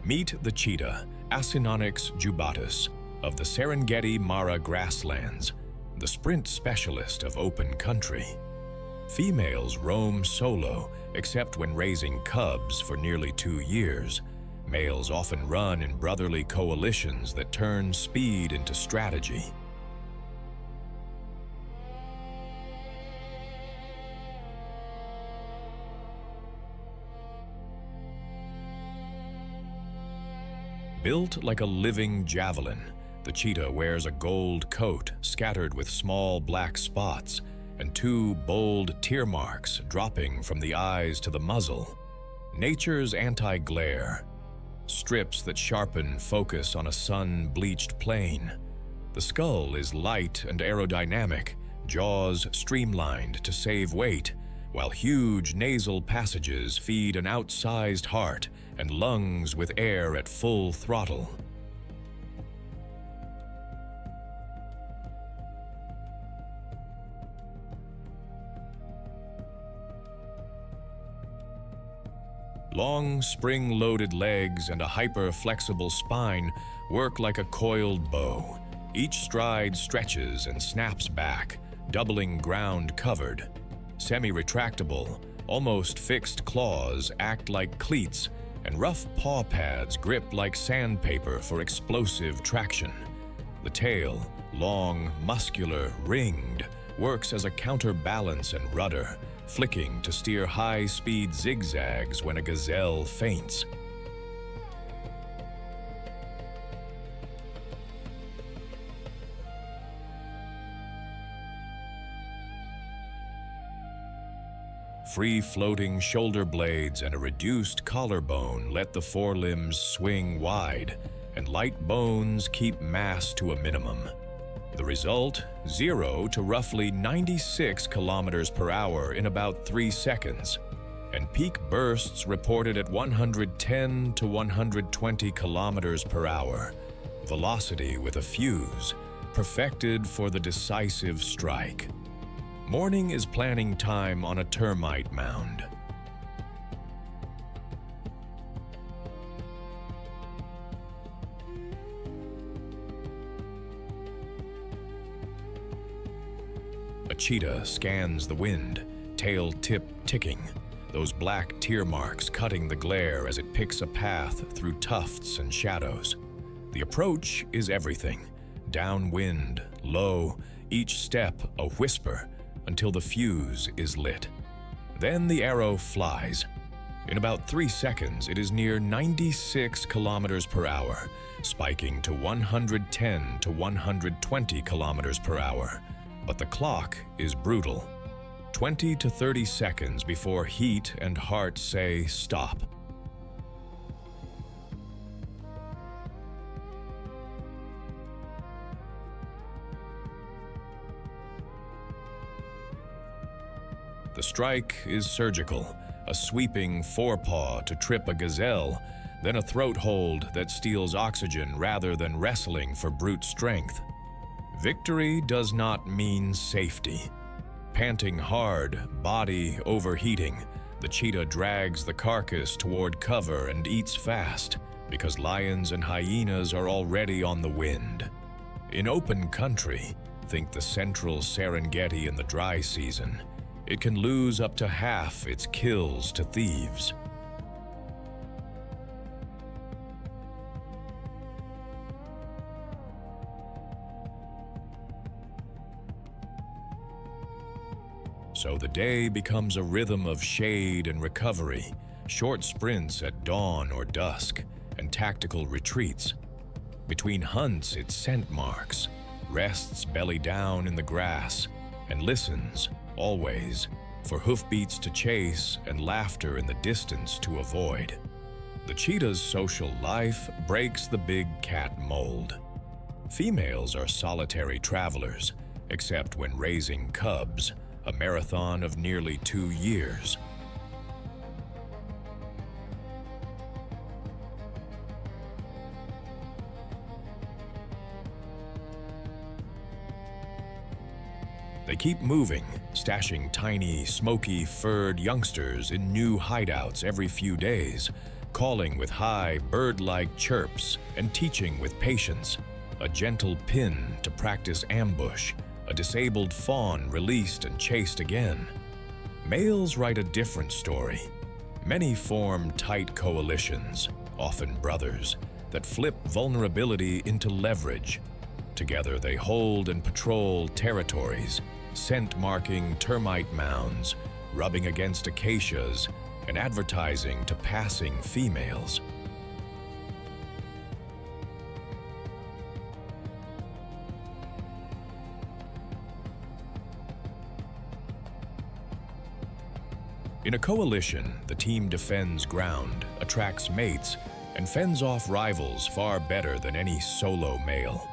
Meet the cheetah, Acinonyx jubatus, of the Serengeti Mara grasslands, the sprint specialist of open country. Females roam solo, except when raising cubs for nearly 2 years. Males often run in brotherly coalitions that turn speed into strategy. Built like a living javelin, the cheetah wears a gold coat scattered with small black spots and 2 bold tear marks dropping from the eyes to the muzzle. Nature's anti-glare. Strips that sharpen focus on a sun-bleached plain. The skull is light and aerodynamic, jaws streamlined to save weight, while huge nasal passages feed an outsized heart and lungs with air at full throttle. Long, spring-loaded legs and a hyper-flexible spine work like a coiled bow. Each stride stretches and snaps back, doubling ground covered. Semi-retractable, almost fixed claws act like cleats, and rough paw pads grip like sandpaper for explosive traction. The tail, long, muscular, ringed, works as a counterbalance and rudder, flicking to steer high-speed zigzags when a gazelle feints. Free-floating shoulder blades and a reduced collarbone let the forelimbs swing wide, and light bones keep mass to a minimum. The result, 0 to roughly 96 kilometers per hour in about 3 seconds, and peak bursts reported at 110 to 120 kilometers per hour. Velocity with a fuse, perfected for the decisive strike. Morning is planning time on a termite mound. A cheetah scans the wind, tail tip ticking, those black tear marks cutting the glare as it picks a path through tufts and shadows. The approach is everything. Downwind, low, each step a whisper, until the fuse is lit. Then the arrow flies. In about 3 seconds, it is near 96 kilometers per hour, spiking to 110 to 120 kilometers per hour. But the clock is brutal. 20 to 30 seconds before heat and heart say stop. The strike is surgical, a sweeping forepaw to trip a gazelle, then a throat hold that steals oxygen rather than wrestling for brute strength. Victory does not mean safety. Panting hard, body overheating, the cheetah drags the carcass toward cover and eats fast, because lions and hyenas are already on the wind. In open country, think the central Serengeti in the dry season, it can lose up to half its kills to thieves. So the day becomes a rhythm of shade and recovery, short sprints at dawn or dusk, and tactical retreats. Between hunts, it scent marks, rests belly down in the grass, and listens, always, for hoofbeats to chase and laughter in the distance to avoid. The cheetah's social life breaks the big cat mold. Females are solitary travelers, except when raising cubs, a marathon of nearly 2 years. They keep moving, stashing tiny, smoky, furred youngsters in new hideouts every few days, calling with high, bird-like chirps and teaching with patience. A gentle pin to practice ambush, a disabled fawn released and chased again. Males write a different story. Many form tight coalitions, often brothers, that flip vulnerability into leverage. Together they hold and patrol territories, scent-marking termite mounds, rubbing against acacias, and advertising to passing females. In a coalition, the team defends ground, attracts mates, and fends off rivals far better than any solo male.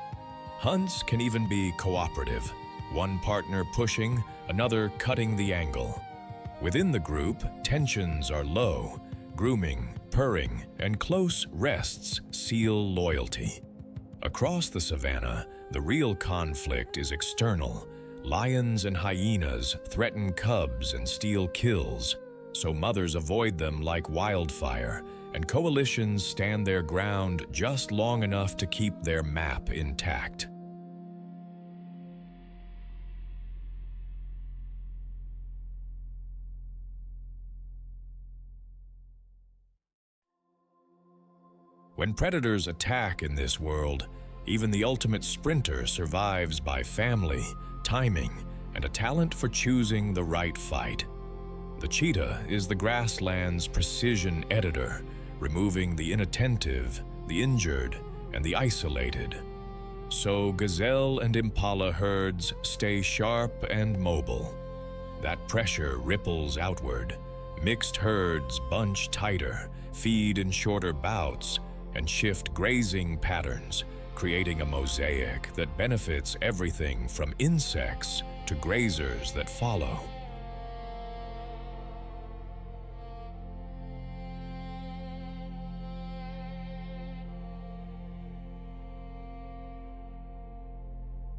Hunts can even be cooperative. one partner pushing, another cutting the angle. Within the group, tensions are low. Grooming, purring, and close rests seal loyalty. Across the savanna, the real conflict is external. Lions and hyenas threaten cubs and steal kills, so mothers avoid them like wildfire, and coalitions stand their ground just long enough to keep their map intact. When predators attack in this world, even the ultimate sprinter survives by family, timing, and a talent for choosing the right fight. The cheetah is the grassland's precision editor, removing the inattentive, the injured, and the isolated. So gazelle and impala herds stay sharp and mobile. That pressure ripples outward. Mixed herds bunch tighter, feed in shorter bouts, and shift grazing patterns, creating a mosaic that benefits everything from insects to grazers that follow.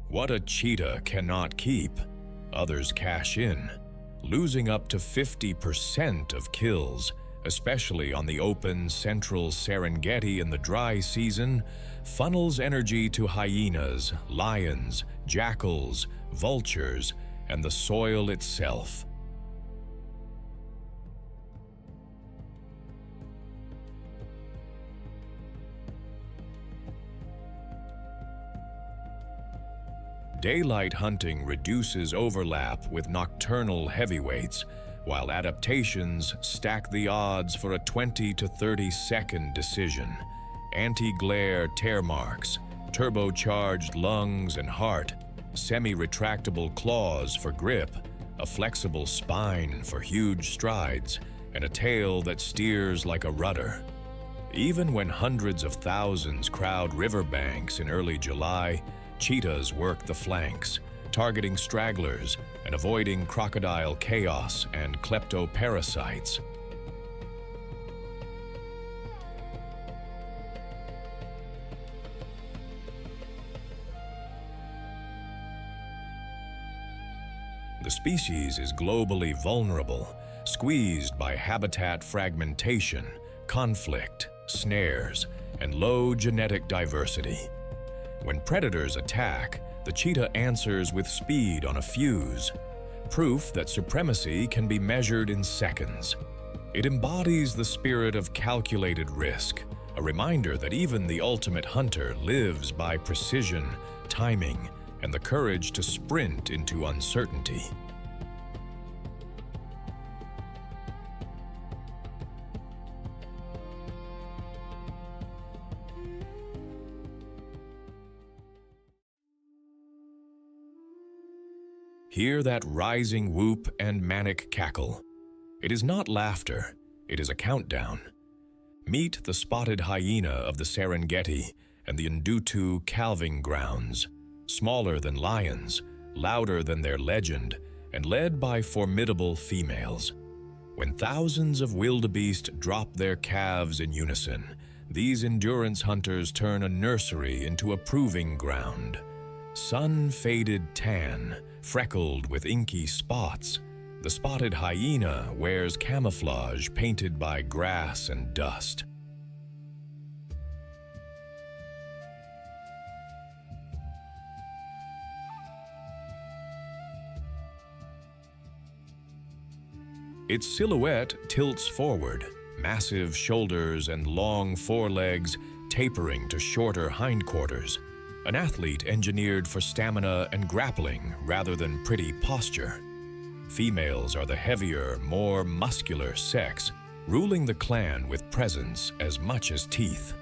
What a cheetah cannot keep, others cash in, losing up to 50% of kills, especially on the open central Serengeti in the dry season, funnels energy to hyenas, lions, jackals, vultures, and the soil itself. Daylight hunting reduces overlap with nocturnal heavyweights, while adaptations stack the odds for a 20 to 30 second decision. Anti-glare tear marks, turbocharged lungs and heart, semi-retractable claws for grip, a flexible spine for huge strides, and a tail that steers like a rudder. Even when hundreds of thousands crowd riverbanks in early July, cheetahs work the flanks, targeting stragglers and avoiding crocodile chaos and kleptoparasites. The species is globally vulnerable, squeezed by habitat fragmentation, conflict, snares, and low genetic diversity. When predators attack, the cheetah answers with speed on a fuse, proof that supremacy can be measured in seconds. It embodies the spirit of calculated risk, a reminder that even the ultimate hunter lives by precision, timing, and the courage to sprint into uncertainty. Hear that rising whoop and manic cackle. It is not laughter, it is a countdown. Meet the spotted hyena of the Serengeti and the Ndutu calving grounds, smaller than lions, louder than their legend, and led by formidable females. When thousands of wildebeest drop their calves in unison, these endurance hunters turn a nursery into a proving ground. Sun-faded tan, freckled with inky spots, the spotted hyena wears camouflage painted by grass and dust. Its silhouette tilts forward, massive shoulders and long forelegs tapering to shorter hindquarters. An athlete engineered for stamina and grappling rather than pretty posture. Females are the heavier, more muscular sex, ruling the clan with presence as much as teeth.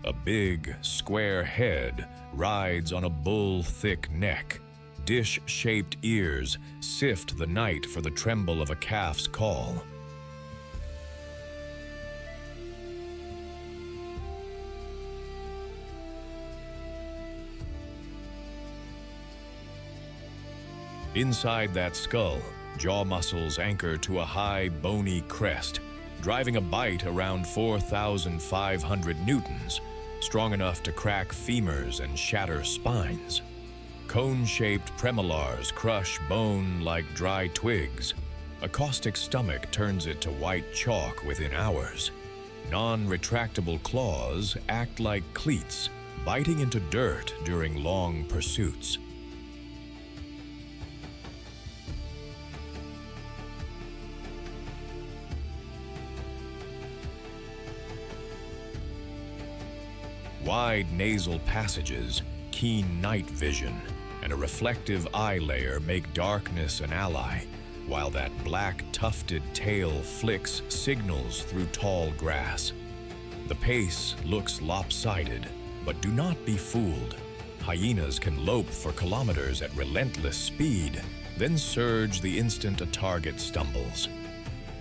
A big, square head rides on a bull-thick neck. Dish-shaped ears sift the night for the tremble of a calf's call. Inside that skull, jaw muscles anchor to a high, bony crest, driving a bite around 4,500 newtons, strong enough to crack femurs and shatter spines. Cone-shaped premolars crush bone like dry twigs. A caustic stomach turns it to white chalk within hours. Non-retractable claws act like cleats, biting into dirt during long pursuits. Wide nasal passages, keen night vision, and a reflective eye layer make darkness an ally, while that black tufted tail flicks signals through tall grass. The pace looks lopsided, but do not be fooled. Hyenas can lope for kilometers at relentless speed, then surge the instant a target stumbles.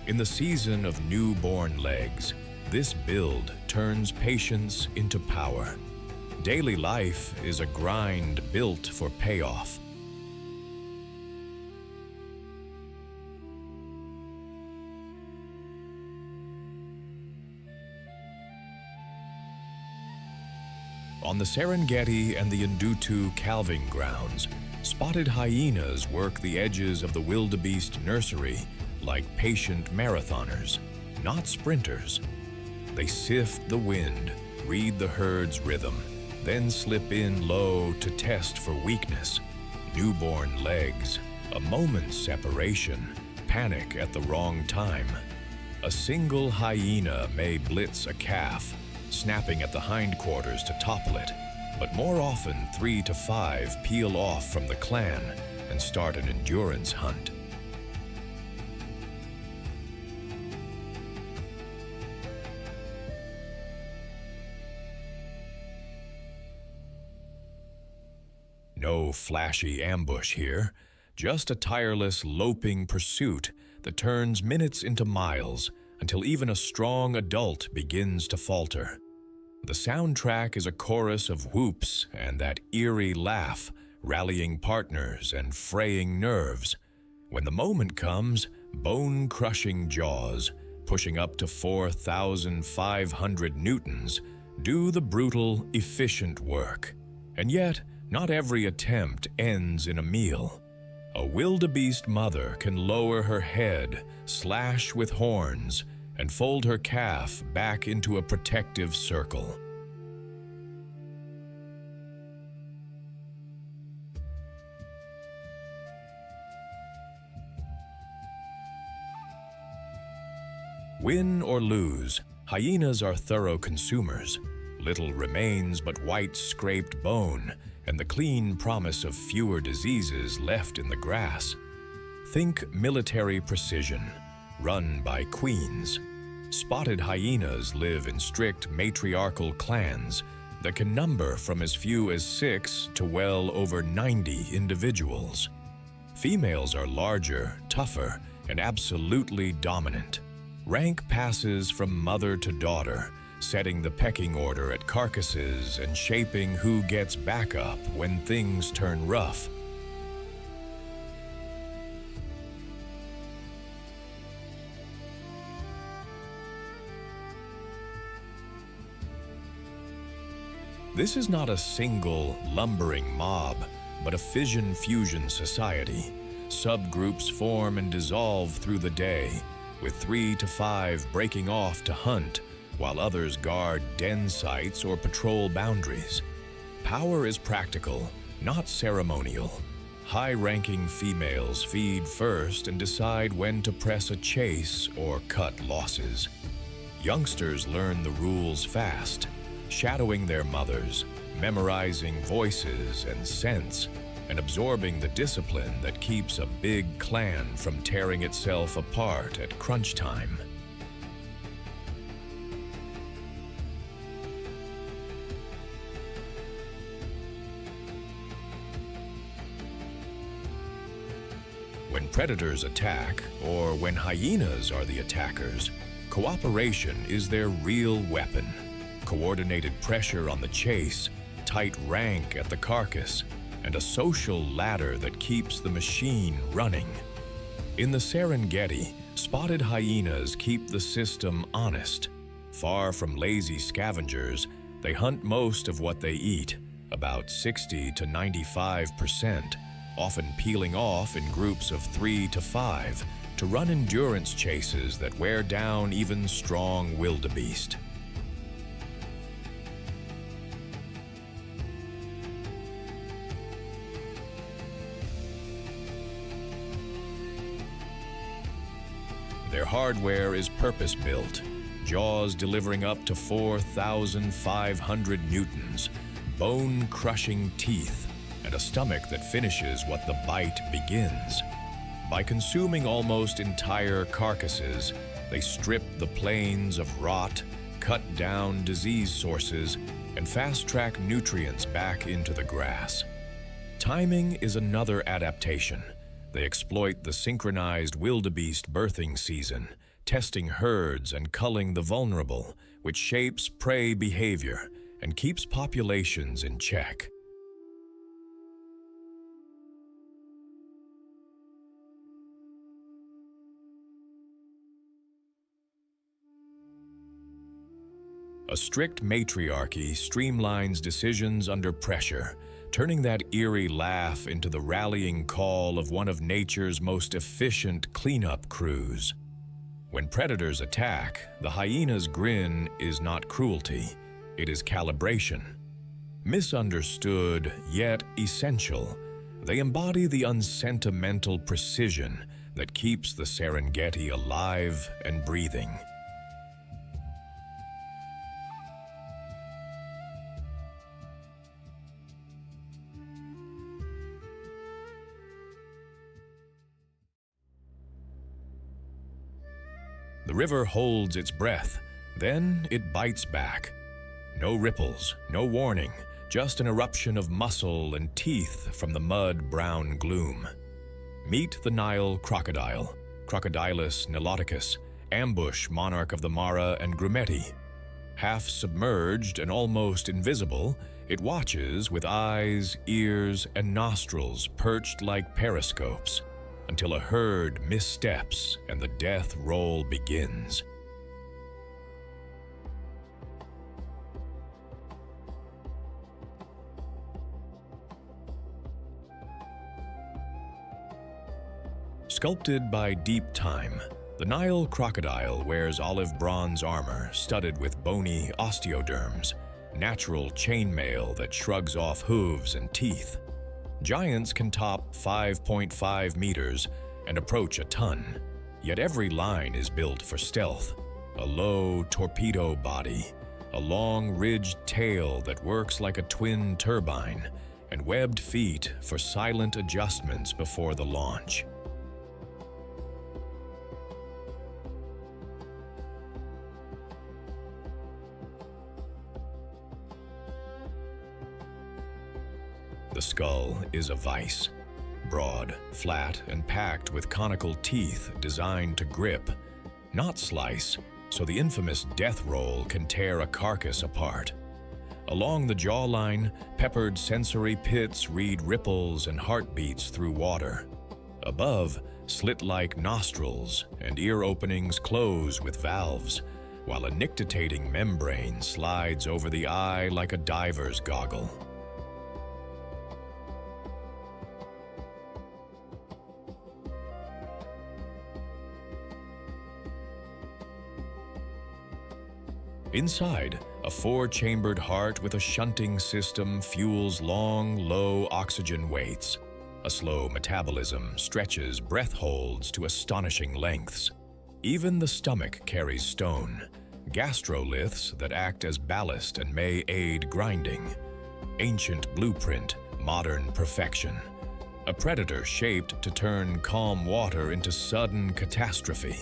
In the season of newborn legs, this build turns patience into power. Daily life is a grind built for payoff. On the Serengeti and the Ndutu calving grounds, spotted hyenas work the edges of the wildebeest nursery like patient marathoners, not sprinters. They sift the wind, read the herd's rhythm, then slip in low to test for weakness. Newborn legs, a moment's separation, panic at the wrong time. A single hyena may blitz a calf, snapping at the hindquarters to topple it, but more often 3 to 5 peel off from the clan and start an endurance hunt. No flashy ambush here, just a tireless loping pursuit that turns minutes into miles until even a strong adult begins to falter. The soundtrack is a chorus of whoops and that eerie laugh, rallying partners and fraying nerves. When the moment comes, bone-crushing jaws, pushing up to 4,500 newtons, do the brutal, efficient work. And yet, not every attempt ends in a meal. A wildebeest mother can lower her head, slash with horns, and fold her calf back into a protective circle. Win or lose, hyenas are thorough consumers. Little remains but white scraped bone and the clean promise of fewer diseases left in the grass. Think military precision, run by queens. Spotted hyenas live in strict matriarchal clans that can number from as few as 6 to well over 90 individuals. Females are larger, tougher, and absolutely dominant. Rank passes from mother to daughter, setting the pecking order at carcasses and shaping who gets backup when things turn rough. This is not a single, lumbering mob, but a fission-fusion society. Subgroups form and dissolve through the day, with 3 to 5 breaking off to hunt, while others guard den sites or patrol boundaries. Power is practical, not ceremonial. High-ranking females feed first and decide when to press a chase or cut losses. Youngsters learn the rules fast, shadowing their mothers, memorizing voices and scents, and absorbing the discipline that keeps a big clan from tearing itself apart at crunch time. When predators attack, or when hyenas are the attackers, cooperation is their real weapon. Coordinated pressure on the chase, tight rank at the carcass, and a social ladder that keeps the machine running. In the Serengeti, spotted hyenas keep the system honest. Far from lazy scavengers, they hunt most of what they eat, about 60 to 95%, often peeling off in groups of 3 to 5 to run endurance chases that wear down even strong wildebeest. Their hardware is purpose-built, jaws delivering up to 4,500 newtons, bone-crushing teeth, and a stomach that finishes what the bite begins. By consuming almost entire carcasses, they strip the plains of rot, cut down disease sources, and fast-track nutrients back into the grass. Timing is another adaptation. They exploit the synchronized wildebeest birthing season, testing herds and culling the vulnerable, which shapes prey behavior and keeps populations in check. A strict matriarchy streamlines decisions under pressure, turning that eerie laugh into the rallying call of one of nature's most efficient cleanup crews. When predators attack, the hyena's grin is not cruelty, it is calibration. Misunderstood, yet essential, they embody the unsentimental precision that keeps the Serengeti alive and breathing. The river holds its breath, then it bites back. No ripples, no warning, just an eruption of muscle and teeth from the mud-brown gloom. Meet the Nile crocodile, Crocodilus niloticus, ambush monarch of the Mara and Grumeti. Half submerged and almost invisible, it watches with eyes, ears, and nostrils perched like periscopes, until a herd missteps and the death roll begins. Sculpted by deep time, the Nile crocodile wears olive bronze armor studded with bony osteoderms, natural chainmail that shrugs off hooves and teeth. Giants can top 5.5 meters and approach a ton, yet every line is built for stealth. A low torpedo body, a long ridged tail that works like a twin turbine, and webbed feet for silent adjustments before the launch. The skull is a vise, broad, flat, and packed with conical teeth designed to grip, not slice, so the infamous death roll can tear a carcass apart. Along the jawline, peppered sensory pits read ripples and heartbeats through water. Above, slit-like nostrils and ear openings close with valves, while a nictitating membrane slides over the eye like a diver's goggle. Inside, a four-chambered heart with a shunting system fuels long, low oxygen waits. A slow metabolism stretches breath holds to astonishing lengths. Even the stomach carries stone, gastroliths that act as ballast and may aid grinding. Ancient blueprint, modern perfection. A predator shaped to turn calm water into sudden catastrophe.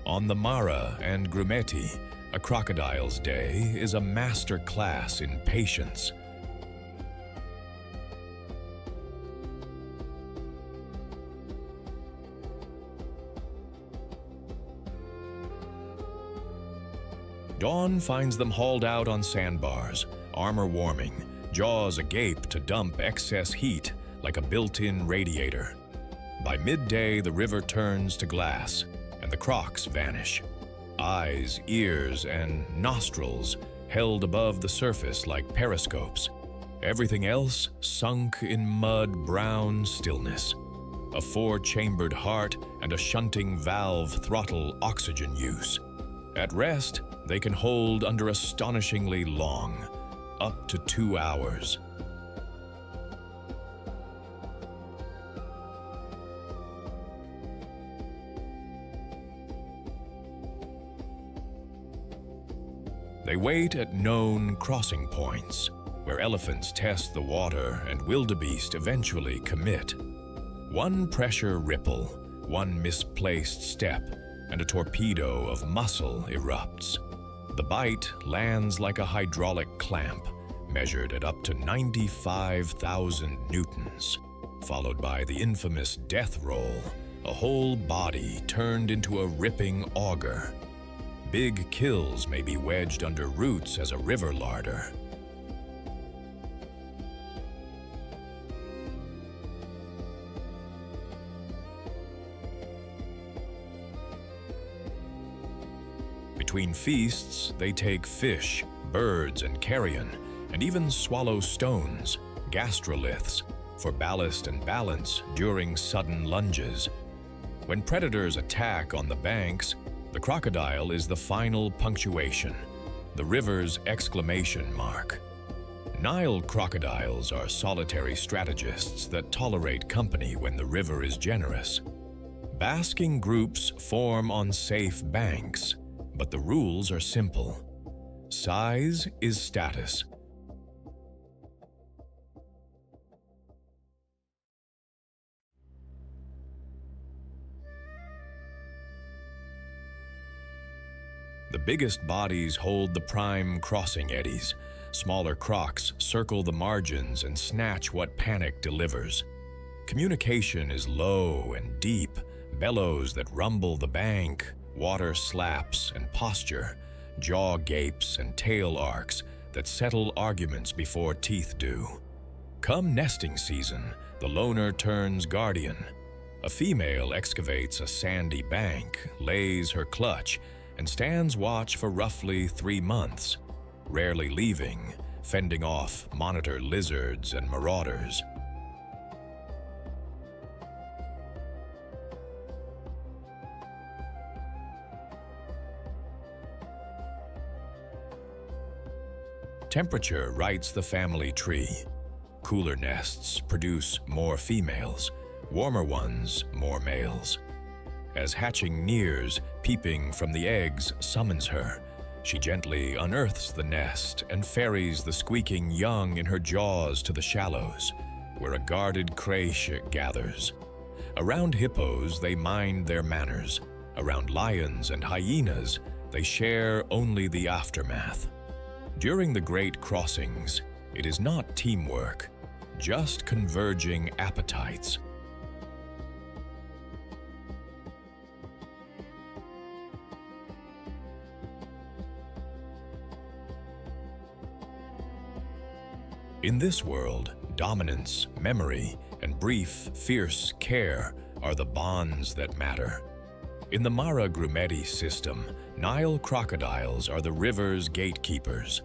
On the Mara and Grumeti, a crocodile's day is a master class in patience. Dawn finds them hauled out on sandbars, armor warming, jaws agape to dump excess heat like a built-in radiator. By midday, the river turns to glass, and the crocs vanish. Eyes, ears, and nostrils held above the surface like periscopes. Everything else sunk in mud-brown stillness. A 4-chambered heart and a shunting valve throttle oxygen use. At rest, they can hold under astonishingly long, up to 2 hours. They wait at known crossing points, where elephants test the water and wildebeest eventually commit. One pressure ripple, one misplaced step, and a torpedo of muscle erupts. The bite lands like a hydraulic clamp, measured at up to 95,000 newtons, followed by the infamous death roll, a whole body turned into a ripping auger. Big kills may be wedged under roots as a river larder. Between feasts, they take fish, birds, and carrion, and even swallow stones, gastroliths, for ballast and balance during sudden lunges. When predators attack on the banks, the crocodile is the final punctuation, the river's exclamation mark. Nile crocodiles are solitary strategists that tolerate company when the river is generous. Basking groups form on safe banks, but the rules are simple. Size is status. The biggest bodies hold the prime crossing eddies. Smaller crocs circle the margins and snatch what panic delivers. Communication is low and deep, bellows that rumble the bank, water slaps and posture, jaw gapes and tail arcs that settle arguments before teeth do. Come nesting season, the loner turns guardian. A female excavates a sandy bank, lays her clutch, and stands watch for roughly 3 months, rarely leaving, fending off monitor lizards and marauders. Temperature writes the family tree. Cooler nests produce more females, warmer ones more males. As hatching nears, peeping from the eggs summons her, she gently unearths the nest and ferries the squeaking young in her jaws to the shallows, where a guarded creche gathers. Around hippos, they mind their manners. Around lions and hyenas, they share only the aftermath. During the great crossings, it is not teamwork, just converging appetites. In this world, dominance, memory, and brief, fierce care are the bonds that matter. In the Mara Grumeti system, Nile crocodiles are the river's gatekeepers.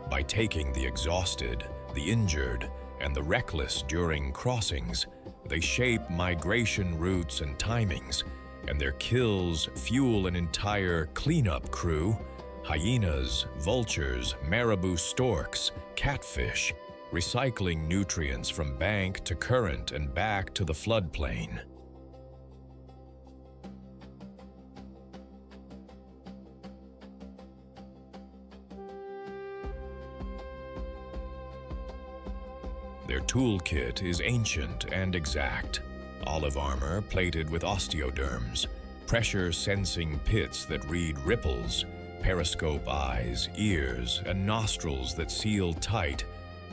By taking the exhausted, the injured, and the reckless during crossings, they shape migration routes and timings, and their kills fuel an entire cleanup crew: hyenas, vultures, marabou storks, catfish, recycling nutrients from bank to current and back to the floodplain. Their toolkit is ancient and exact. Olive armor plated with osteoderms, pressure-sensing pits that read ripples, periscope eyes, ears, and nostrils that seal tight,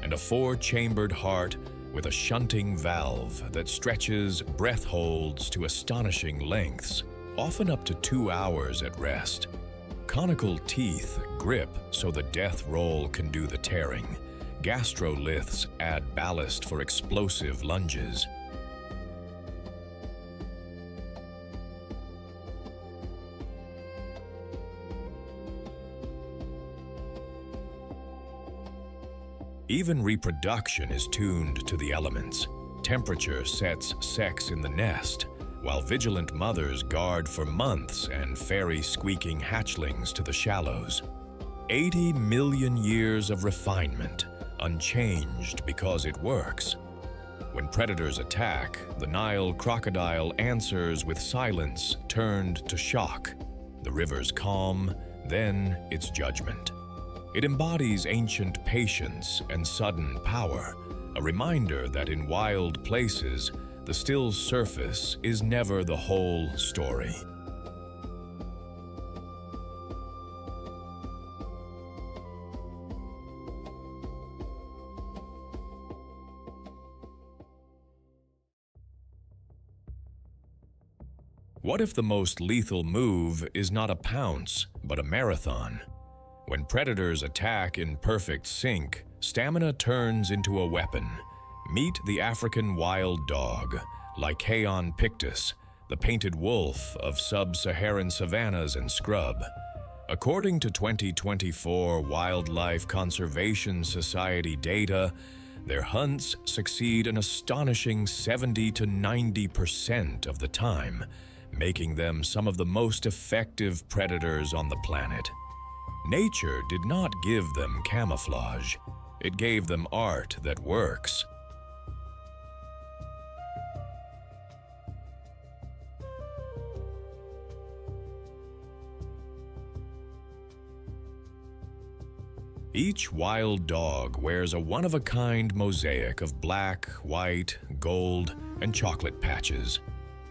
and a 4-chambered heart with a shunting valve that stretches breath holds to astonishing lengths, often up to 2 hours at rest. Conical teeth grip so the death roll can do the tearing, gastroliths add ballast for explosive lunges. Even reproduction is tuned to the elements. Temperature sets sex in the nest, while vigilant mothers guard for months and ferry squeaking hatchlings to the shallows. 80 million years of refinement, unchanged because it works. When predators attack, the Nile crocodile answers with silence turned to shock. The river's calm, then its judgment. It embodies ancient patience and sudden power, a reminder that in wild places, the still surface is never the whole story. What if the most lethal move is not a pounce, but a marathon? When predators attack in perfect sync, stamina turns into a weapon. Meet the African wild dog, Lycaon pictus, the painted wolf of sub-Saharan savannas and scrub. According to 2024 Wildlife Conservation Society data, their hunts succeed an astonishing 70 to 90% of the time, making them some of the most effective predators on the planet. Nature did not give them camouflage. It gave them art that works. Each wild dog wears a one-of-a-kind mosaic of black, white, gold, and chocolate patches.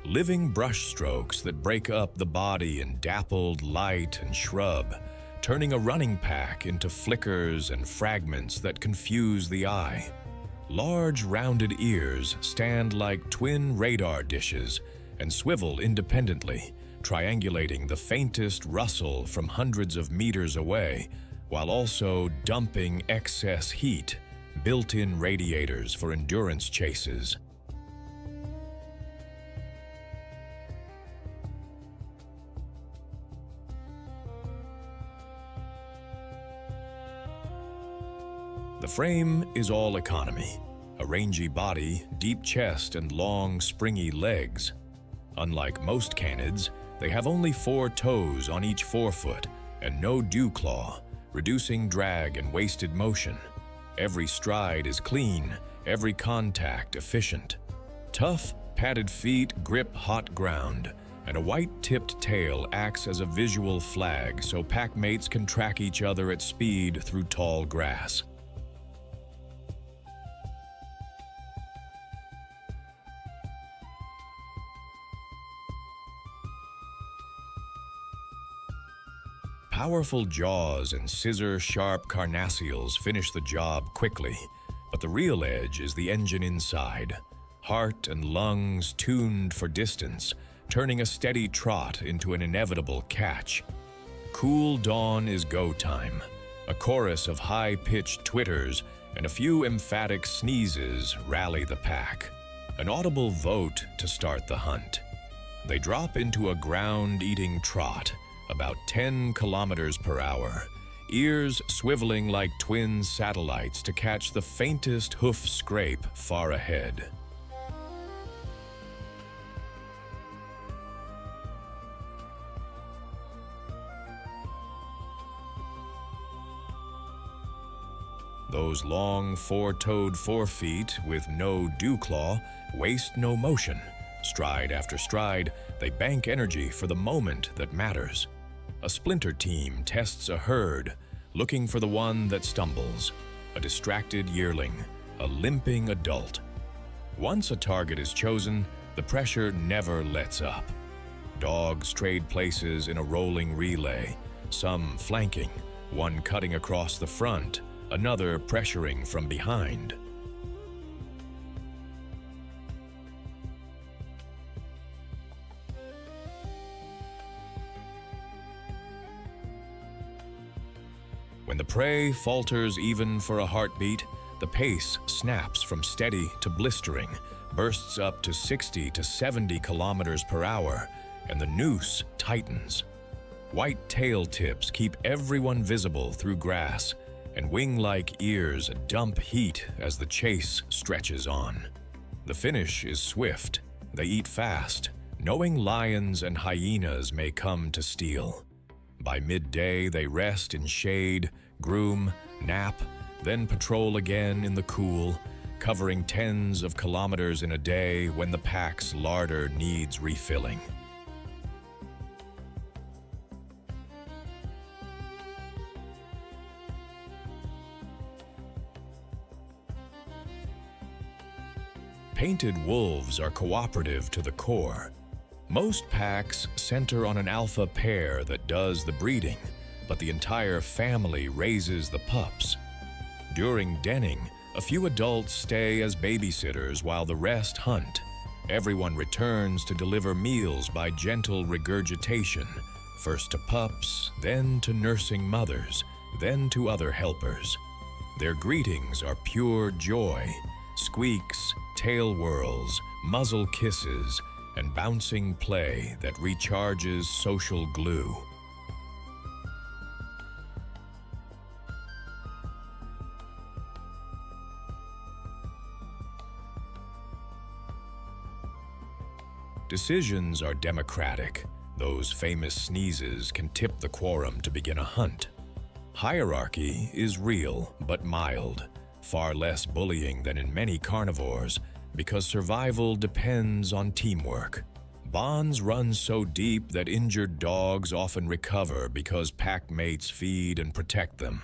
Living brushstrokes that break up the body in dappled light and shrub, turning a running pack into flickers and fragments that confuse the eye. Large rounded ears stand like twin radar dishes and swivel independently, triangulating the faintest rustle from hundreds of meters away, while also dumping excess heat, built-in radiators for endurance chases. The frame is all economy, a rangy body, deep chest, and long, springy legs. Unlike most canids, they have only 4 toes on each forefoot and no dew claw, reducing drag and wasted motion. Every stride is clean, every contact efficient. Tough, padded feet grip hot ground, and a white-tipped tail acts as a visual flag so pack mates can track each other at speed through tall grass. Powerful jaws and scissor-sharp carnassials finish the job quickly, but the real edge is the engine inside. Heart and lungs tuned for distance, turning a steady trot into an inevitable catch. Cool dawn is go time. A chorus of high-pitched twitters and a few emphatic sneezes rally the pack. An audible vote to start the hunt. They drop into a ground-eating trot, about 10 kilometers per hour, ears swiveling like twin satellites to catch the faintest hoof scrape far ahead. Those long, 4-toed forefeet with no dew claw waste no motion. Stride after stride, they bank energy for the moment that matters. A splinter team tests a herd, looking for the one that stumbles. A distracted yearling, a limping adult. Once a target is chosen, the pressure never lets up. Dogs trade places in a rolling relay, some flanking, one cutting across the front, another pressuring from behind. When the prey falters even for a heartbeat, The pace snaps from steady to blistering, bursts up to 60 to 70 kilometers per hour, and the noose tightens. White tail tips keep everyone visible through grass, and wing-like ears dump heat as the chase stretches on. The finish is swift. They eat fast, knowing lions and hyenas may come to steal. By midday, they rest in shade, groom, nap, then patrol again in the cool, covering tens of kilometers in a day when the pack's larder needs refilling. Painted wolves are cooperative to the core. Most packs center on an alpha pair that does the breeding, but the entire family raises the pups. During denning, a few adults stay as babysitters while the rest hunt. Everyone returns to deliver meals by gentle regurgitation, first to pups, then to nursing mothers, then to other helpers. Their greetings are pure joy, squeaks, tail whirls, muzzle kisses, and bouncing play that recharges social glue. Decisions are democratic. Those famous sneezes can tip the quorum to begin a hunt. Hierarchy is real but mild, far less bullying than in many carnivores, because survival depends on teamwork. Bonds run so deep that injured dogs often recover because pack mates feed and protect them.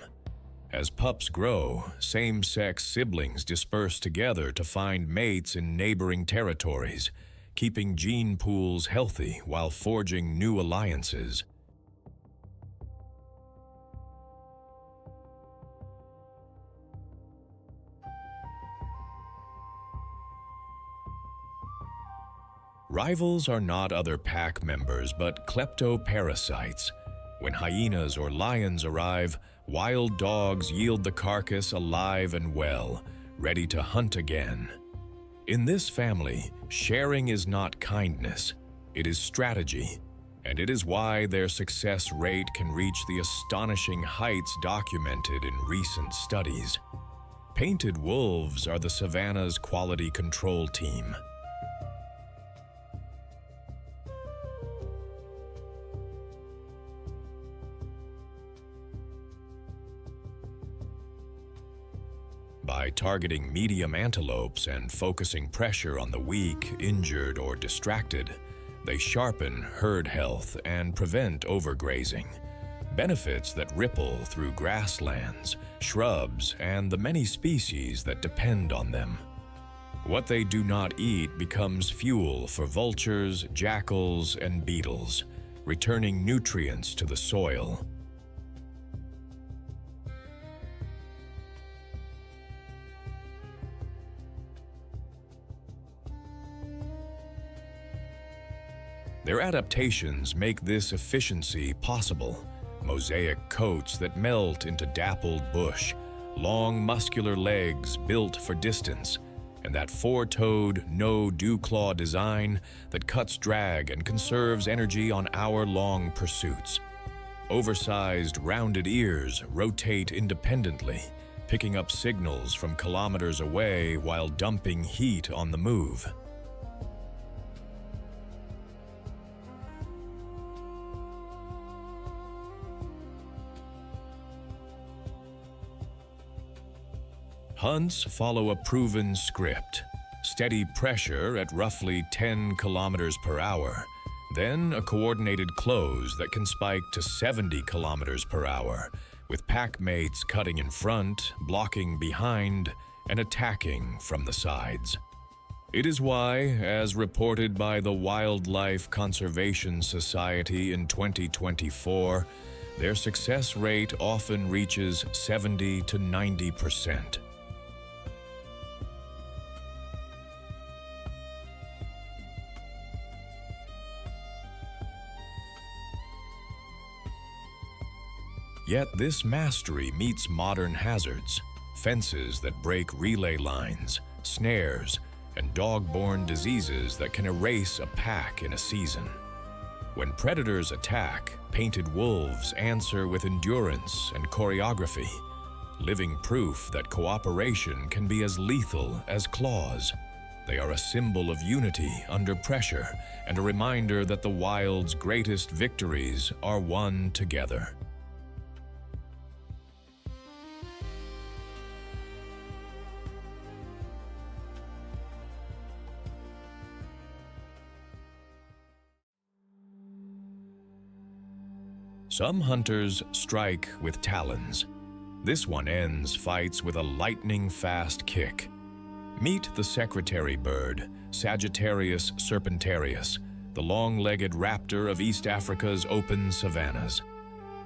As pups grow, same-sex siblings disperse together to find mates in neighboring territories, keeping gene pools healthy while forging new alliances. Rivals are not other pack members, but kleptoparasites. When hyenas or lions arrive, wild dogs yield the carcass alive and well, ready to hunt again. In this family, sharing is not kindness, it is strategy, and it is why their success rate can reach the astonishing heights documented in recent studies. Painted wolves are the savannah's quality control team. By targeting medium antelopes and focusing pressure on the weak, injured, or distracted, they sharpen herd health and prevent overgrazing. Benefits that ripple through grasslands, shrubs, and the many species that depend on them. What they do not eat becomes fuel for vultures, jackals, and beetles, returning nutrients to the soil. Their adaptations make this efficiency possible. Mosaic coats that melt into dappled bush, long muscular legs built for distance, and that four-toed, no-dew-claw design that cuts drag and conserves energy on hour-long pursuits. Oversized, rounded ears rotate independently, picking up signals from kilometers away while dumping heat on the move. Hunts follow a proven script: steady pressure at roughly 10 kilometers per hour, then a coordinated close that can spike to 70 kilometers per hour, with pack mates cutting in front, blocking behind, and attacking from the sides. It is why, as reported by the Wildlife Conservation Society in 2024, their success rate often reaches 70 to 90%. Yet this mastery meets modern hazards. fences that break relay lines, snares, and dog-borne diseases that can erase a pack in a season. When predators attack, painted wolves answer with endurance and choreography, living proof that cooperation can be as lethal as claws. They are a symbol of unity under pressure and a reminder that the wild's greatest victories are won together. Some hunters strike with talons. This one ends fights with a lightning-fast kick. Meet the secretary bird, Sagittarius serpentarius, the long-legged raptor of East Africa's open savannas.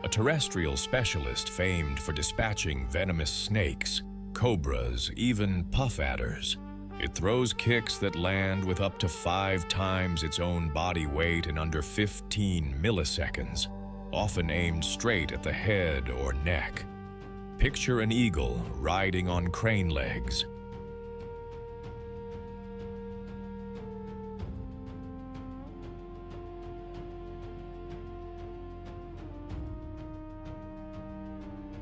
A terrestrial specialist famed for dispatching venomous snakes, cobras, even puff adders. It throws kicks that land with up to 5 times its own body weight in under 15 milliseconds, often aimed straight at the head or neck. Picture an eagle riding on crane legs.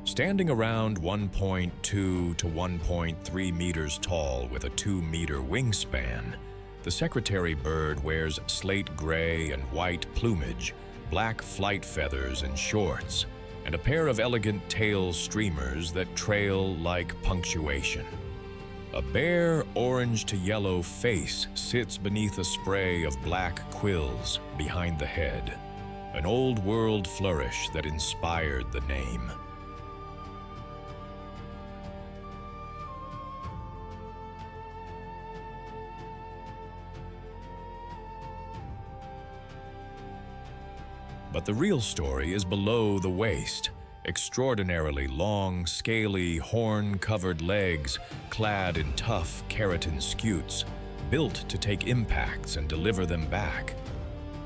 Standing around 1.2 to 1.3 meters tall with a 2-meter wingspan, the secretary bird wears slate gray and white plumage, black flight feathers and shorts, and a pair of elegant tail streamers that trail like punctuation. A bare orange to yellow face sits beneath a spray of black quills behind the head, an old-world flourish that inspired the name. But the real story is below the waist. Extraordinarily long, scaly, horn-covered legs clad in tough keratin scutes, built to take impacts and deliver them back.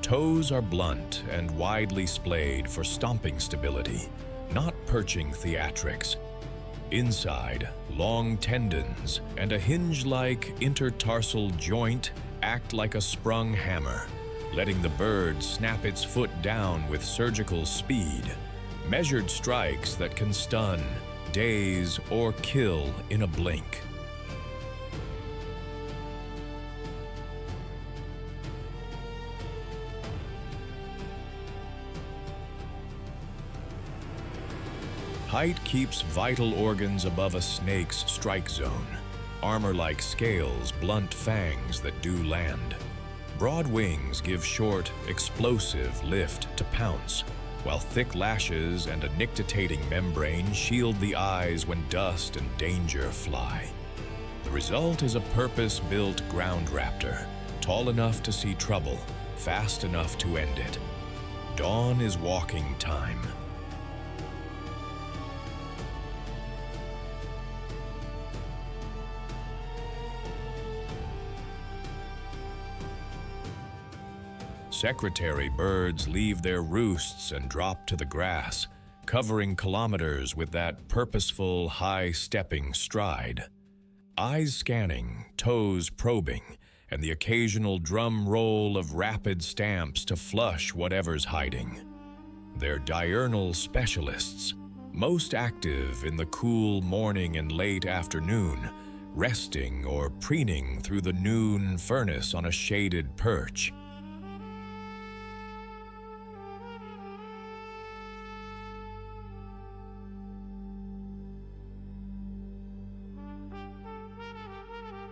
Toes are blunt and widely splayed for stomping stability, not perching theatrics. Inside, long tendons and a hinge-like intertarsal joint act like a sprung hammer, letting the bird snap its foot down with surgical speed, measured strikes that can stun, daze, or kill in a blink. Height keeps vital organs above a snake's strike zone. Armor-like scales blunt fangs that do land. Broad wings give short, explosive lift to pounce, while thick lashes and a nictitating membrane shield the eyes when dust and danger fly. The result is a purpose-built ground raptor, tall enough to see trouble, fast enough to end it. Dawn is walking time. Secretary birds leave their roosts and drop to the grass, covering kilometers with that purposeful, high-stepping stride. Eyes scanning, toes probing, and the occasional drum roll of rapid stamps to flush whatever's hiding. They're diurnal specialists, most active in the cool morning and late afternoon, resting or preening through the noon furnace on a shaded perch.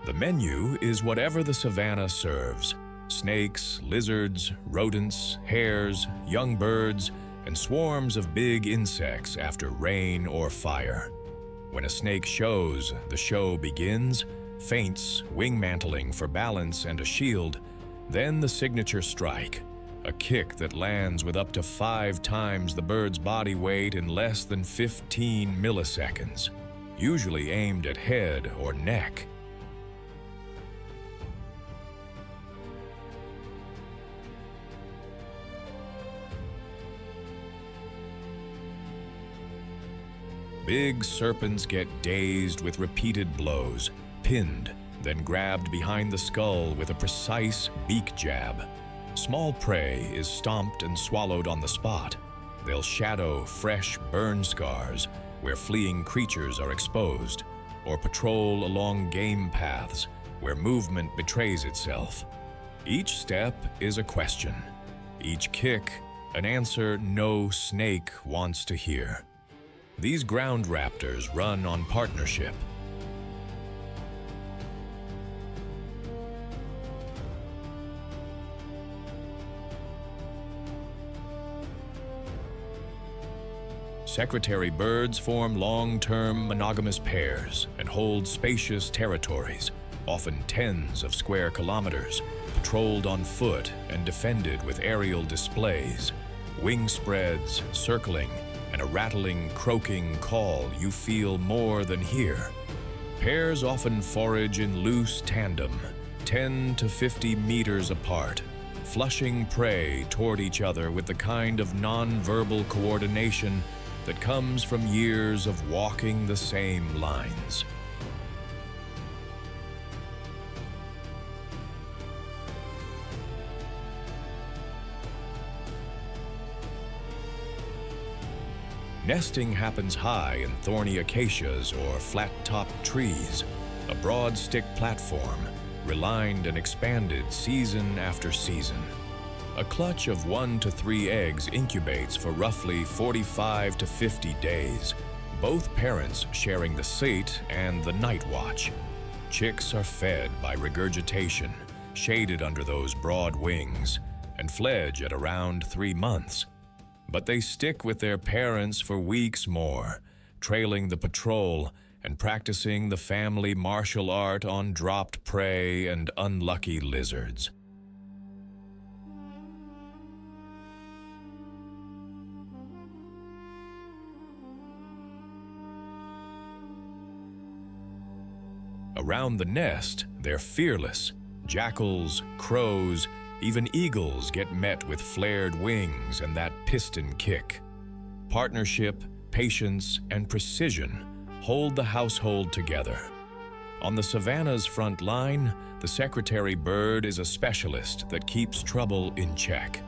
The menu is whatever the savanna serves: snakes, lizards, rodents, hares, young birds, and swarms of big insects after rain or fire. When a snake shows, the show begins, feints, wing mantling for balance and a shield, then the signature strike, a kick that lands with up to 5 times the bird's body weight in less than 15 milliseconds, usually aimed at head or neck. Big serpents get dazed with repeated blows, pinned, then grabbed behind the skull with a precise beak jab. Small prey is stomped and swallowed on the spot. They'll shadow fresh burn scars where fleeing creatures are exposed, or patrol along game paths where movement betrays itself. Each step is a question. Each kick, an answer no snake wants to hear. These ground raptors run on partnership. Secretary birds form long-term monogamous pairs and hold spacious territories, often tens of square kilometers, patrolled on foot and defended with aerial displays, wing spreads, circling, and a rattling, croaking call you feel more than hear. Pairs often forage in loose tandem, 10 to 50 meters apart, flushing prey toward each other with the kind of non-verbal coordination that comes from years of walking the same lines. Nesting happens high in thorny acacias or flat-topped trees, a broad stick platform, relined and expanded season after season. A clutch of 1 to 3 eggs incubates for roughly 45 to 50 days, both parents sharing the sate and the night watch. Chicks are fed by regurgitation, shaded under those broad wings, and fledge at around 3 months. But they stick with their parents for weeks more, trailing the patrol and practicing the family martial art on dropped prey and unlucky lizards. Around the nest, they're fearless. Jackals, crows, even eagles get met with flared wings and that piston kick. Partnership, patience, and precision hold the household together. On the savanna's front line, the secretary bird is a specialist that keeps trouble in check.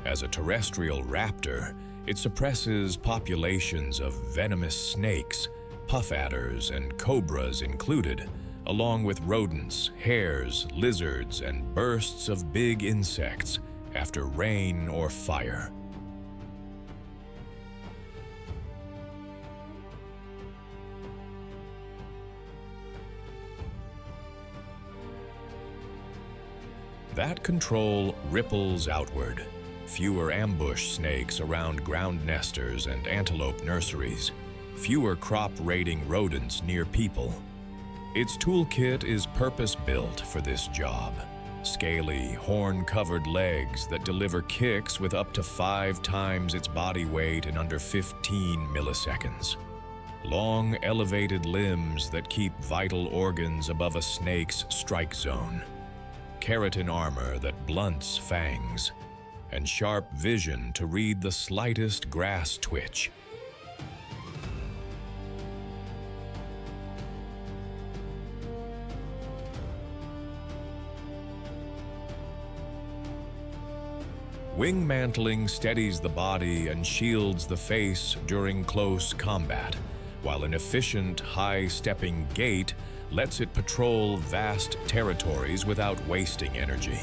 As a terrestrial raptor, it suppresses populations of venomous snakes, puff adders, and cobras included, along with rodents, hares, lizards, and bursts of big insects after rain or fire. That control ripples outward. Fewer ambush snakes around ground nesters and antelope nurseries. Fewer crop-raiding rodents near people. Its toolkit is purpose-built for this job. Scaly, horn-covered legs that deliver kicks with up to 5 times its body weight in under 15 milliseconds. Long, elevated limbs that keep vital organs above a snake's strike zone. Keratin armor that blunts fangs. And sharp vision to read the slightest grass twitch. Wing mantling steadies the body and shields the face during close combat, while an efficient, high-stepping gait lets it patrol vast territories without wasting energy.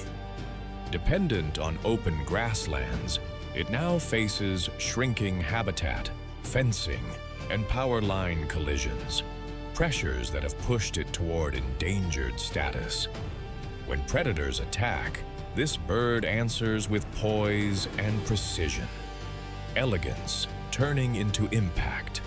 Dependent on open grasslands, it now faces shrinking habitat, fencing, and power line collisions, pressures that have pushed it toward endangered status. When predators attack, this bird answers with poise and precision, elegance turning into impact.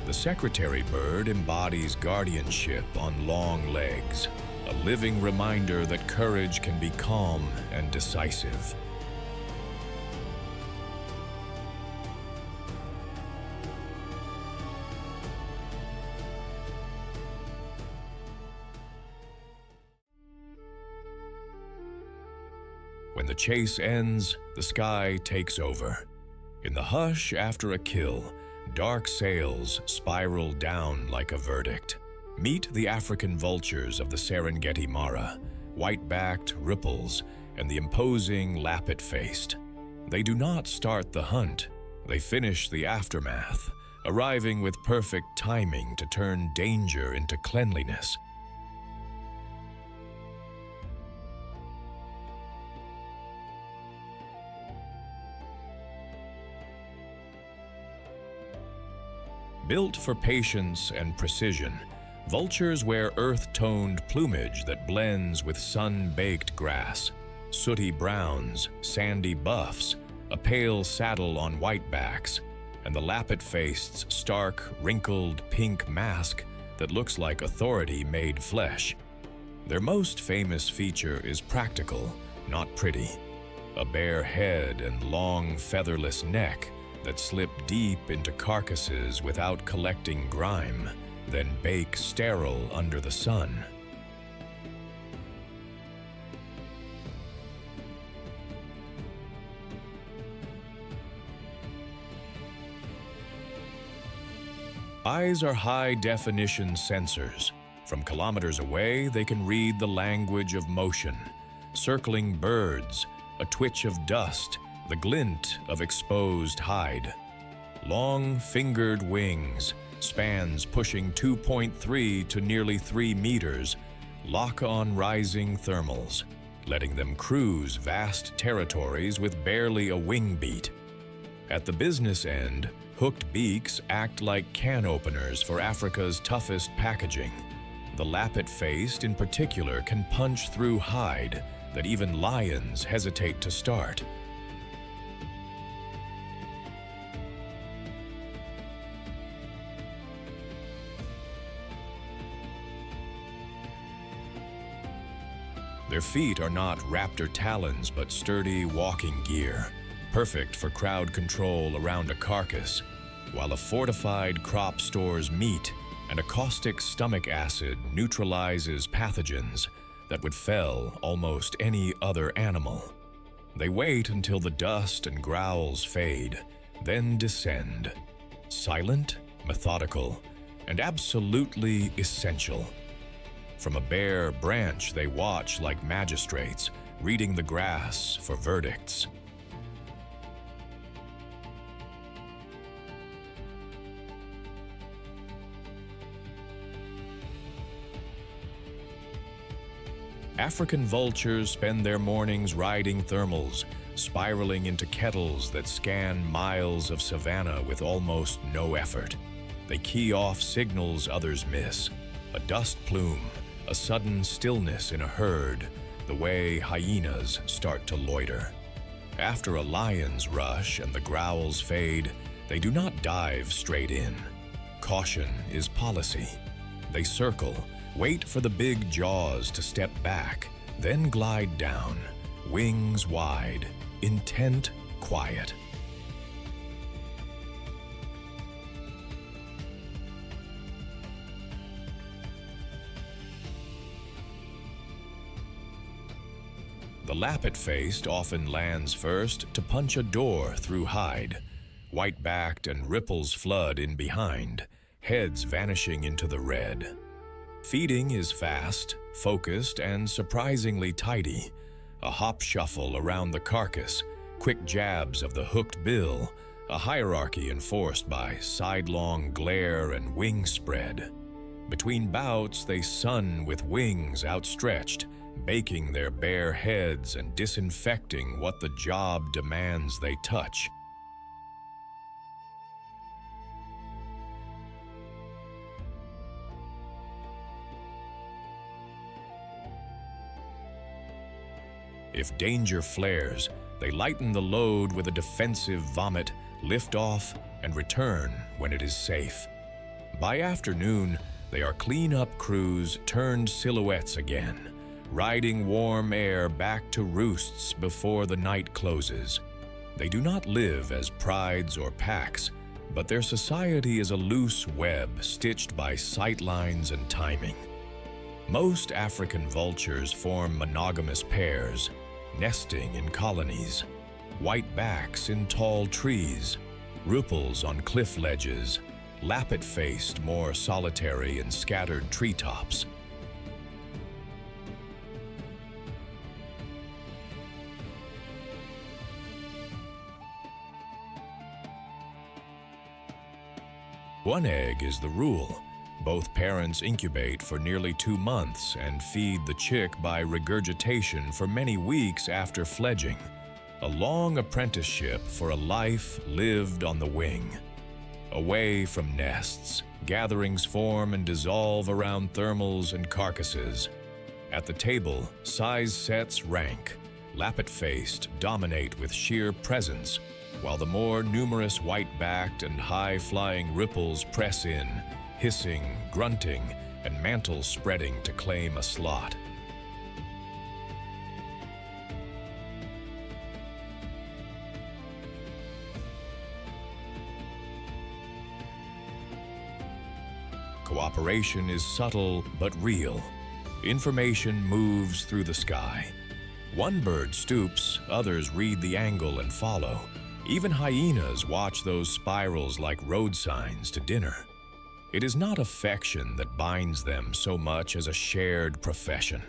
The secretary bird embodies guardianship on long legs, a living reminder that courage can be calm and decisive. When the chase ends, the sky takes over. In the hush after a kill, dark sails spiral down like a verdict. Meet the African vultures of the Serengeti Mara, white-backed ripples, and the imposing lappet-faced. They do not start the hunt, they finish the aftermath, arriving with perfect timing to turn danger into cleanliness. Built for patience and precision, vultures wear earth-toned plumage that blends with sun-baked grass, sooty browns, sandy buffs, a pale saddle on whitebacks, and the lappet-faced's stark, wrinkled pink mask that looks like authority made flesh. Their most famous feature is practical, not pretty. A bare head and long, featherless neck that slip deep into carcasses without collecting grime, then bake sterile under the sun. Eyes are high-definition sensors. From kilometers away, they can read the language of motion, circling birds, a twitch of dust, the glint of exposed hide. Long, fingered wings, spans pushing 2.3 to nearly 3 meters, lock on rising thermals, letting them cruise vast territories with barely a wing beat. At the business end, hooked beaks act like can openers for Africa's toughest packaging. The lappet-faced in particular can punch through hide that even lions hesitate to start. Their feet are not raptor talons but sturdy walking gear, perfect for crowd control around a carcass, while a fortified crop stores meat and a caustic stomach acid neutralizes pathogens that would fell almost any other animal. They wait until the dust and growls fade, then descend, silent, methodical, and absolutely essential. From a bare branch, they watch like magistrates, reading the grass for verdicts. African vultures spend their mornings riding thermals, spiraling into kettles that scan miles of savanna with almost no effort. They key off signals others miss, a dust plume, a sudden stillness in a herd, the way hyenas start to loiter. After a lion's rush and the growls fade, they do not dive straight in. Caution is policy. They circle, wait for the big jaws to step back, then glide down, wings wide, intent, quiet. The lappet-faced often lands first to punch a door through hide. White-backed and ripples flood in behind, heads vanishing into the red. Feeding is fast, focused, and surprisingly tidy. A hop shuffle around the carcass, quick jabs of the hooked bill, a hierarchy enforced by sidelong glare and wing spread. Between bouts, they sun with wings outstretched, baking their bare heads and disinfecting what the job demands they touch. If danger flares, they lighten the load with a defensive vomit, lift off, and return when it is safe. By afternoon, they are clean-up crews turned silhouettes again, riding warm air back to roosts before the night closes. They do not live as prides or packs, but their society is a loose web stitched by sightlines and timing. Most African vultures form monogamous pairs. nesting in colonies, whitebacks in tall trees, rupals on cliff ledges, lappet-faced more solitary in scattered treetops. One egg is the rule. Both parents incubate for nearly 2 months and feed the chick by regurgitation for many weeks after fledging. A long apprenticeship for a life lived on the wing. Away from nests, gatherings form and dissolve around thermals and carcasses. At the table, size sets rank. Lappet-faced dominate with sheer presence, while the more numerous white-backed and high-flying ripples press in, hissing, grunting, and mantles spreading to claim a slot. Cooperation is subtle but real. Information moves through the sky. One bird stoops, others read the angle and follow. Even hyenas watch those spirals like road signs to dinner. It is not affection that binds them so much as a shared profession,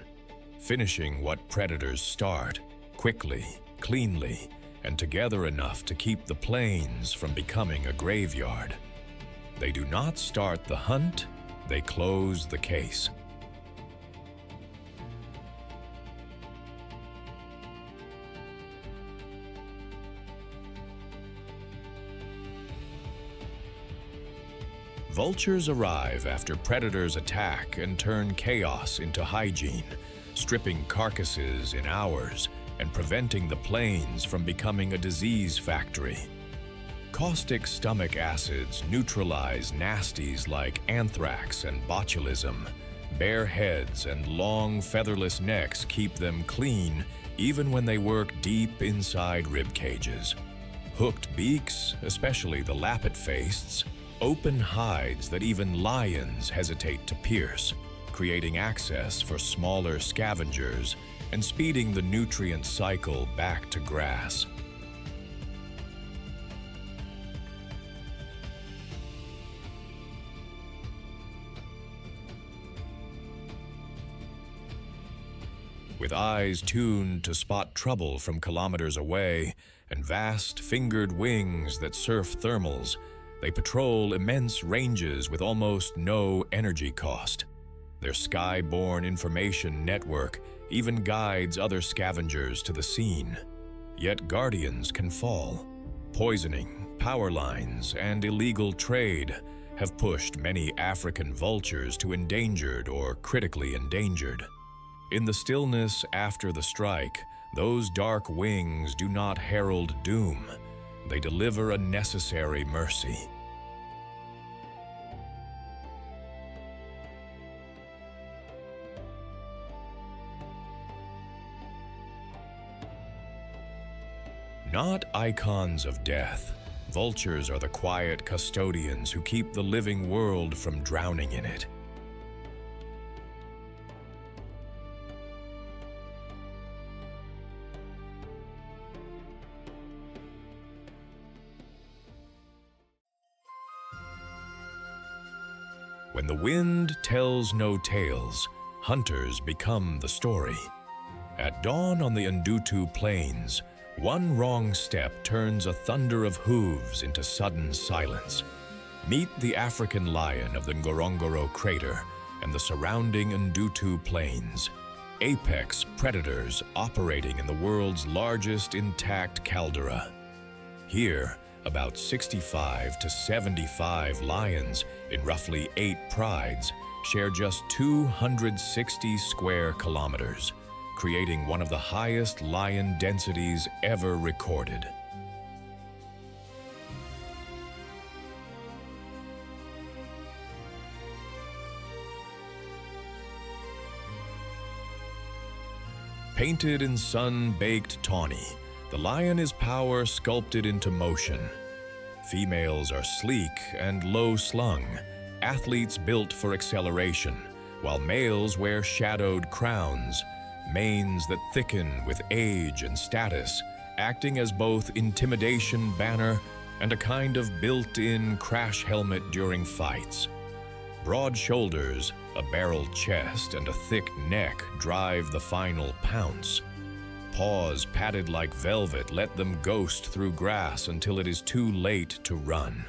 finishing what predators start, quickly, cleanly, and together enough to keep the plains from becoming a graveyard. They do not start the hunt, they close the case. Vultures arrive after predators attack and turn chaos into hygiene, stripping carcasses in hours and preventing the plains from becoming a disease factory. Caustic stomach acids neutralize nasties like anthrax and botulism. Bare heads and long featherless necks keep them clean even when they work deep inside rib cages. Hooked beaks, especially the lappet-faceds, open hides that even lions hesitate to pierce, creating access for smaller scavengers and speeding the nutrient cycle back to grass. With eyes tuned to spot trouble from kilometers away and vast fingered wings that surf thermals, they patrol immense ranges with almost no energy cost. Their sky-borne information network even guides other scavengers to the scene. Yet guardians can fall. Poisoning, power lines, and illegal trade have pushed many African vultures to endangered or critically endangered. In the stillness after the strike, those dark wings do not herald doom. They deliver a necessary mercy. Not icons of death, vultures are the quiet custodians who keep the living world from drowning in it. When the wind tells no tales, hunters become the story. At dawn on the Ndutu Plains, one wrong step turns a thunder of hooves into sudden silence. Meet the African lion of the Ngorongoro crater and the surrounding Ndutu Plains, apex predators operating in the world's largest intact caldera. Here, about 65 to 75 lions in roughly 8 prides share just 260 square kilometers, creating one of the highest lion densities ever recorded. Painted in sun-baked tawny, the lion is power sculpted into motion. Females are sleek and low-slung, athletes built for acceleration, while males wear shadowed crowns, manes that thicken with age and status, acting as both intimidation banner and a kind of built-in crash helmet during fights. Broad shoulders, a barreled chest, and a thick neck drive the final pounce. Paws padded like velvet let them ghost through grass until it is too late to run.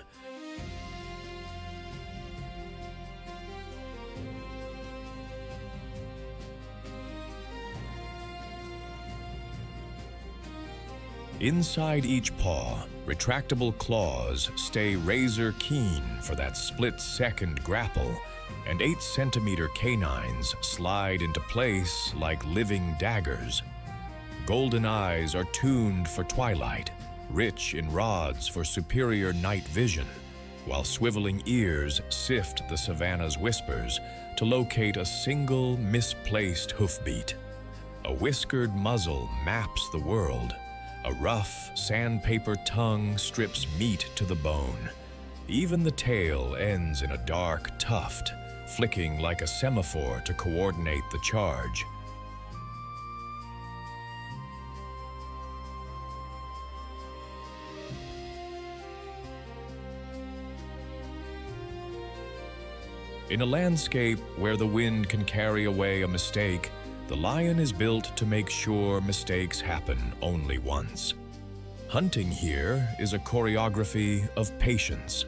Inside each paw, retractable claws stay razor keen for that split-second grapple, and 8-centimeter canines slide into place like living daggers. Golden eyes are tuned for twilight, rich in rods for superior night vision, while swiveling ears sift the savanna's whispers to locate a single misplaced hoofbeat. A whiskered muzzle maps the world. A rough, sandpaper tongue strips meat to the bone. Even the tail ends in a dark tuft, flicking like a semaphore to coordinate the charge. In a landscape where the wind can carry away a mistake, the lion is built to make sure mistakes happen only once. Hunting here is a choreography of patience.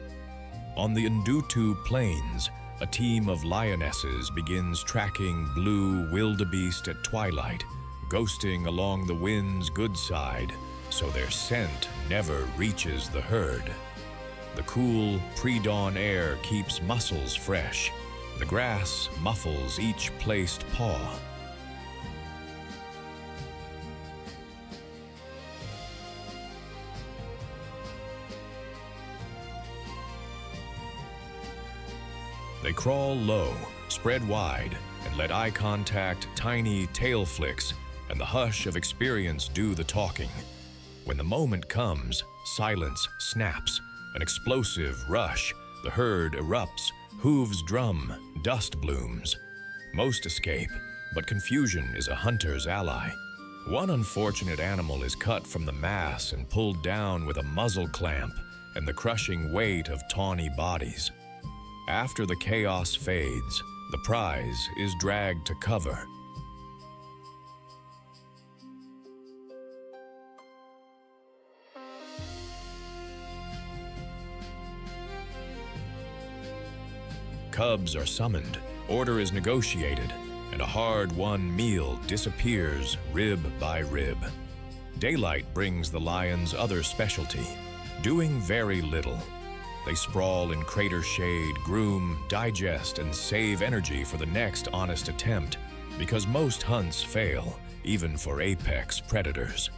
On the Ndutu Plains, a team of lionesses begins tracking blue wildebeest at twilight, ghosting along the wind's good side, so their scent never reaches the herd. The cool, pre-dawn air keeps muscles fresh. The grass muffles each placed paw. They crawl low, spread wide, and let eye contact, tiny tail flicks, and the hush of experience do the talking. When the moment comes, silence snaps, an explosive rush, the herd erupts, hooves drum, dust blooms. Most escape, but confusion is a hunter's ally. One unfortunate animal is cut from the mass and pulled down with a muzzle clamp and the crushing weight of tawny bodies. After the chaos fades, the prize is dragged to cover. Cubs are summoned, order is negotiated, and a hard-won meal disappears rib by rib. Daylight brings the lion's other specialty, doing very little. They sprawl in crater shade, groom, digest, and save energy for the next honest attempt, because most hunts fail, even for apex predators.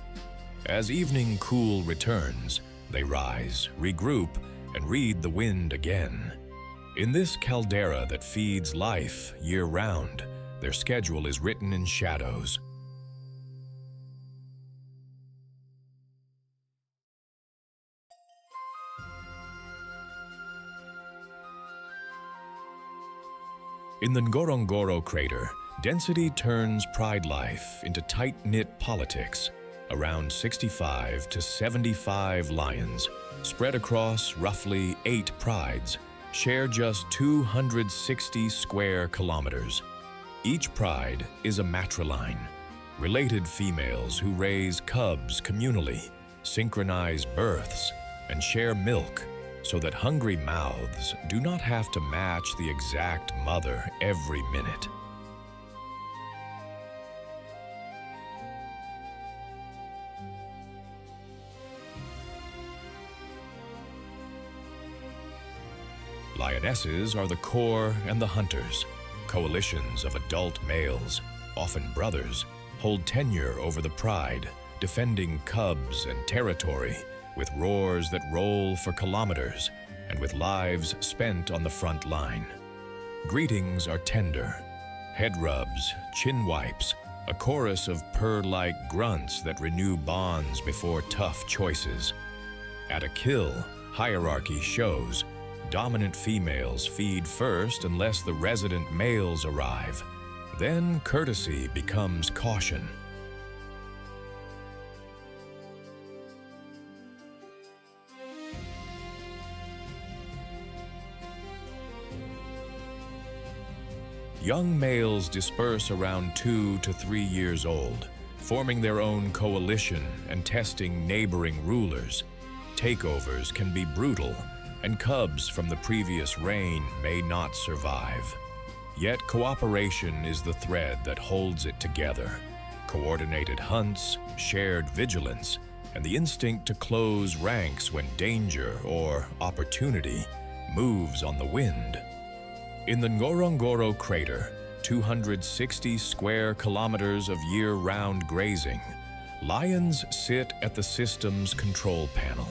As evening cool returns, they rise, regroup, and read the wind again. In this caldera that feeds life year-round, their schedule is written in shadows. In the Ngorongoro crater, density turns pride life into tight-knit politics. Around 65 to 75 lions, spread across roughly 8 prides, share just 260 square kilometers. Each pride is a matriline, related females who raise cubs communally, synchronize births, and share milk, so that hungry mouths do not have to match the exact mother every minute. Lionesses are the core and the hunters. Coalitions of adult males, often brothers, hold tenure over the pride, defending cubs and territory, with roars that roll for kilometers, and with lives spent on the front line. Greetings are tender. Head rubs, chin wipes, a chorus of purr-like grunts that renew bonds before tough choices. At a kill, hierarchy shows. Dominant females feed first unless the resident males arrive. Then courtesy becomes caution. Young males disperse around 2 to 3 years old, forming their own coalition and testing neighboring rulers. Takeovers can be brutal, and cubs from the previous reign may not survive. Yet cooperation is the thread that holds it together. Coordinated hunts, shared vigilance, and the instinct to close ranks when danger or opportunity moves on the wind. In the Ngorongoro crater, 260 square kilometers of year-round grazing, lions sit at the system's control panel.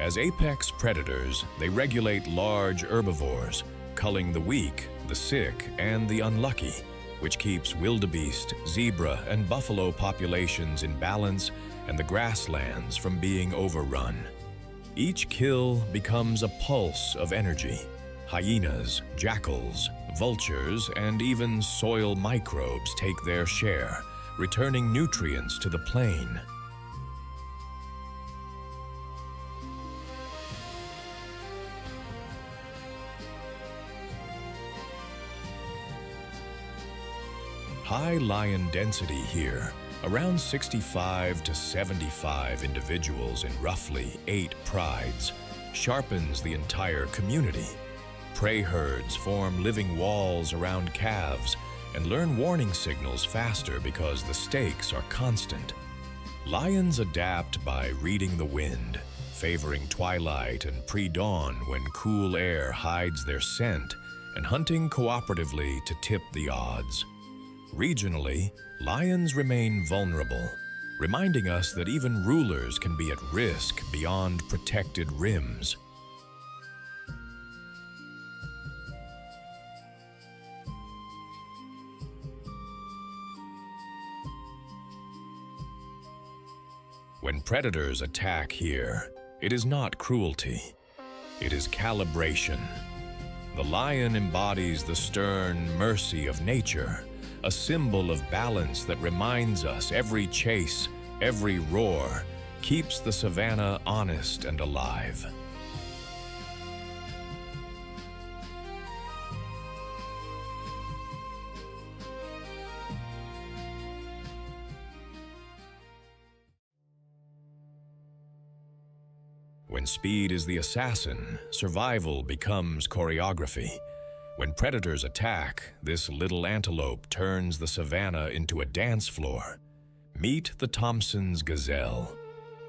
As apex predators, they regulate large herbivores, culling the weak, the sick, and the unlucky, which keeps wildebeest, zebra, and buffalo populations in balance and the grasslands from being overrun. Each kill becomes a pulse of energy. Hyenas, jackals, vultures, and even soil microbes take their share, returning nutrients to the plain. High lion density here, around 65 to 75 individuals in roughly 8 prides, sharpens the entire community. Prey herds form living walls around calves and learn warning signals faster because the stakes are constant. Lions adapt by reading the wind, favoring twilight and pre-dawn when cool air hides their scent, and hunting cooperatively to tip the odds. Regionally, lions remain vulnerable, reminding us that even rulers can be at risk beyond protected rims. When predators attack here, it is not cruelty, it is calibration. The lion embodies the stern mercy of nature, a symbol of balance that reminds us every chase, every roar, keeps the savanna honest and alive. When speed is the assassin, survival becomes choreography. When predators attack, this little antelope turns the savanna into a dance floor. Meet the Thompson's gazelle.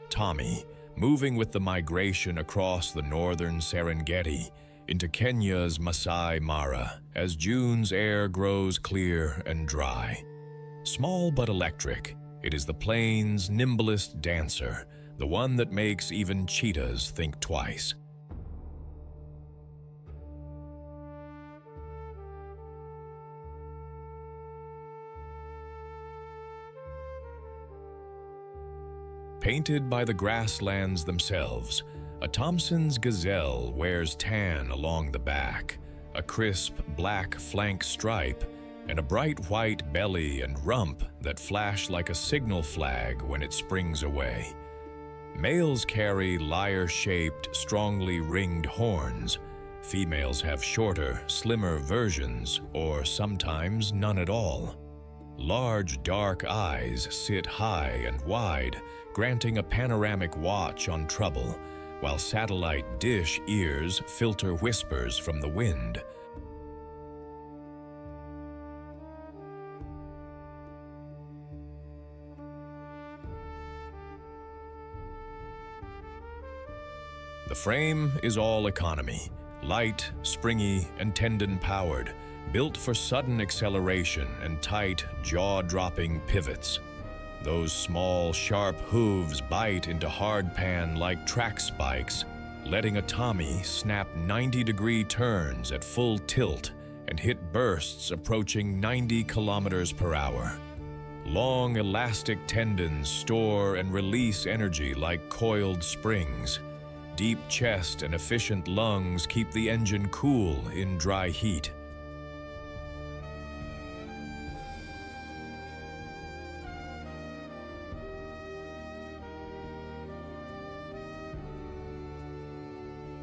Tommy, moving with the migration across the northern Serengeti into Kenya's Masai Mara as June's air grows clear and dry. Small but electric, it is the plains' nimblest dancer, the one that makes even cheetahs think twice. Painted by the grasslands themselves, a Thompson's gazelle wears tan along the back, a crisp black flank stripe, and a bright white belly and rump that flash like a signal flag when it springs away. Males carry lyre-shaped, strongly ringed horns. Females have shorter, slimmer versions, or sometimes none at all. Large, dark eyes sit high and wide, granting a panoramic watch on trouble, while satellite dish ears filter whispers from the wind. The frame is all economy, light, springy, and tendon-powered, built for sudden acceleration and tight, jaw-dropping pivots. Those small, sharp hooves bite into hardpan like track spikes, letting a Tommy snap 90-degree turns at full tilt and hit bursts approaching 90 kilometers per hour. Long, elastic tendons store and release energy like coiled springs. Deep chest and efficient lungs keep the engine cool in dry heat.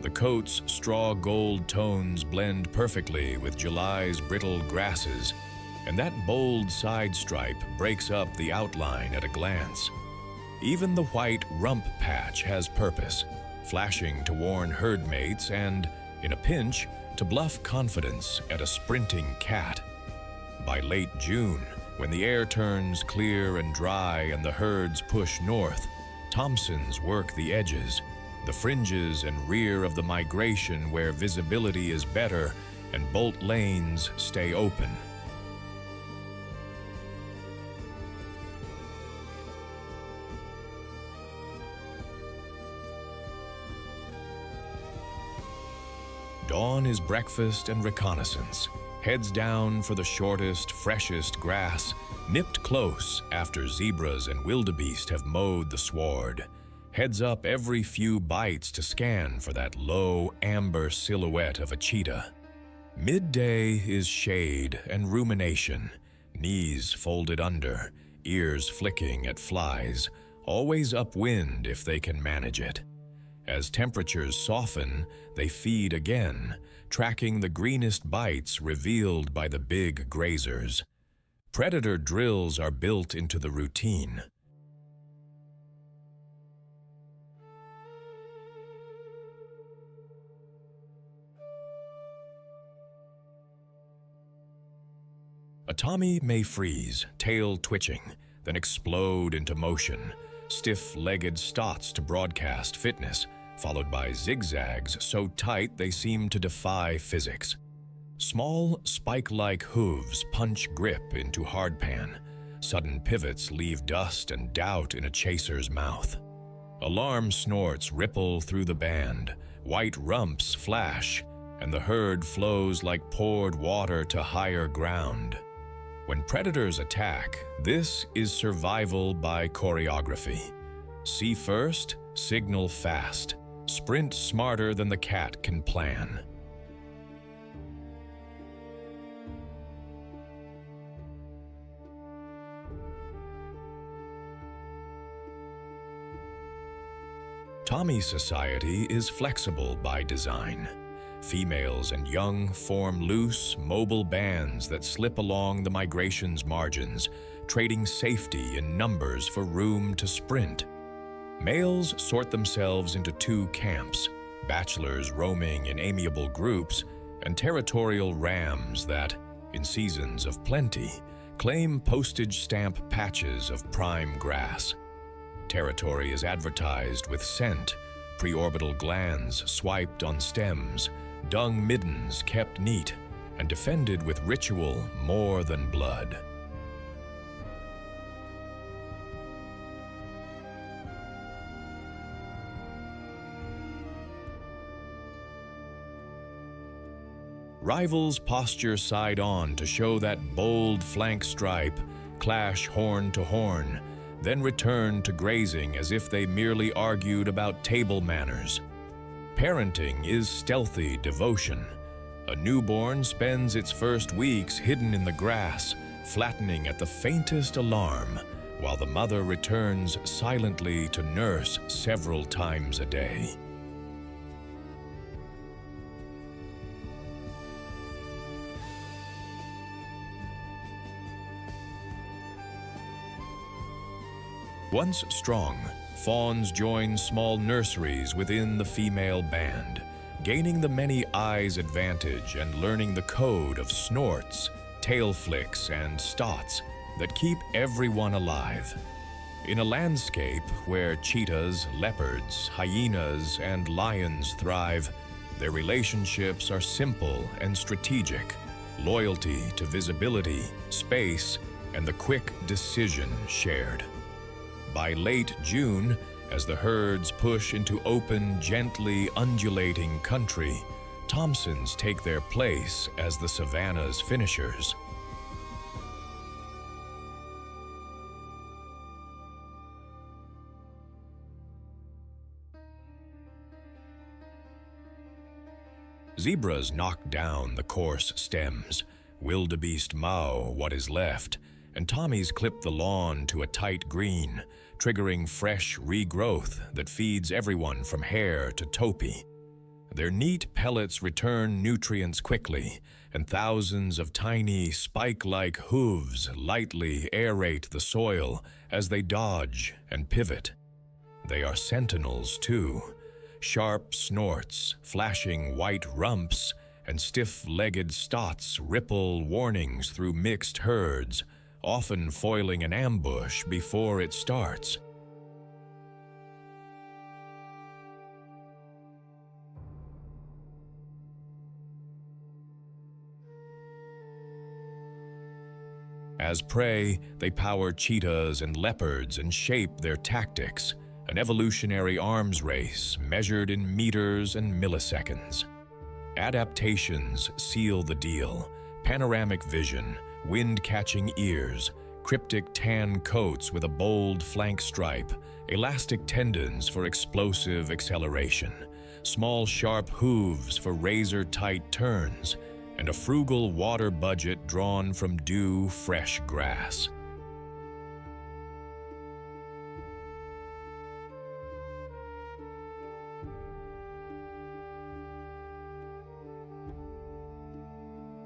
The coat's straw gold tones blend perfectly with July's brittle grasses, and that bold side stripe breaks up the outline at a glance. Even the white rump patch has purpose, flashing to warn herd mates and, in a pinch, to bluff confidence at a sprinting cat. By late June, when the air turns clear and dry and the herds push north, Thompsons work the edges, the fringes and rear of the migration where visibility is better and bolt lanes stay open. Dawn is breakfast and reconnaissance. Heads down for the shortest, freshest grass, nipped close after zebras and wildebeest have mowed the sward. Heads up every few bites to scan for that low, amber silhouette of a cheetah. Midday is shade and rumination, knees folded under, ears flicking at flies, always upwind if they can manage it. As temperatures soften, they feed again, tracking the greenest bites revealed by the big grazers. Predator drills are built into the routine. A Tommy may freeze, tail twitching, then explode into motion, stiff-legged stots to broadcast fitness, followed by zigzags so tight they seem to defy physics. Small, spike-like hooves punch grip into hardpan. Sudden pivots leave dust and doubt in a chaser's mouth. Alarm snorts ripple through the band, white rumps flash, and the herd flows like poured water to higher ground. When predators attack, this is survival by choreography. See first, signal fast. Sprint smarter than the cat can plan. Tommy society is flexible by design. Females and young form loose, mobile bands that slip along the migration's margins, trading safety in numbers for room to sprint. Males sort themselves into two camps, bachelors roaming in amiable groups, and territorial rams that, in seasons of plenty, claim postage stamp patches of prime grass. Territory is advertised with scent, preorbital glands swiped on stems, dung middens kept neat, and defended with ritual more than blood. Rivals posture side on to show that bold flank stripe, clash horn to horn, then return to grazing as if they merely argued about table manners. Parenting is stealthy devotion. A newborn spends its first weeks hidden in the grass, flattening at the faintest alarm, while the mother returns silently to nurse several times a day. Once strong, fawns join small nurseries within the female band, gaining the many eyes advantage and learning the code of snorts, tail flicks, and stots that keep everyone alive. In a landscape where cheetahs, leopards, hyenas, and lions thrive, their relationships are simple and strategic, loyalty to visibility, space, and the quick decision shared. By late June, as the herds push into open, gently undulating country, Thompsons take their place as the savannah's finishers. Zebras knock down the coarse stems, wildebeest mow what is left, and Tommies clip the lawn to a tight green, triggering fresh regrowth that feeds everyone from hare to topee. Their neat pellets return nutrients quickly, and thousands of tiny, spike-like hooves lightly aerate the soil as they dodge and pivot. They are sentinels, too. Sharp snorts, flashing white rumps, and stiff-legged stots ripple warnings through mixed herds, often foiling an ambush before it starts. As prey, they power cheetahs and leopards and shape their tactics, an evolutionary arms race measured in meters and milliseconds. Adaptations seal the deal: panoramic vision, wind-catching ears, cryptic tan coats with a bold flank stripe, elastic tendons for explosive acceleration, small sharp hooves for razor-tight turns, and a frugal water budget drawn from dew-fresh grass.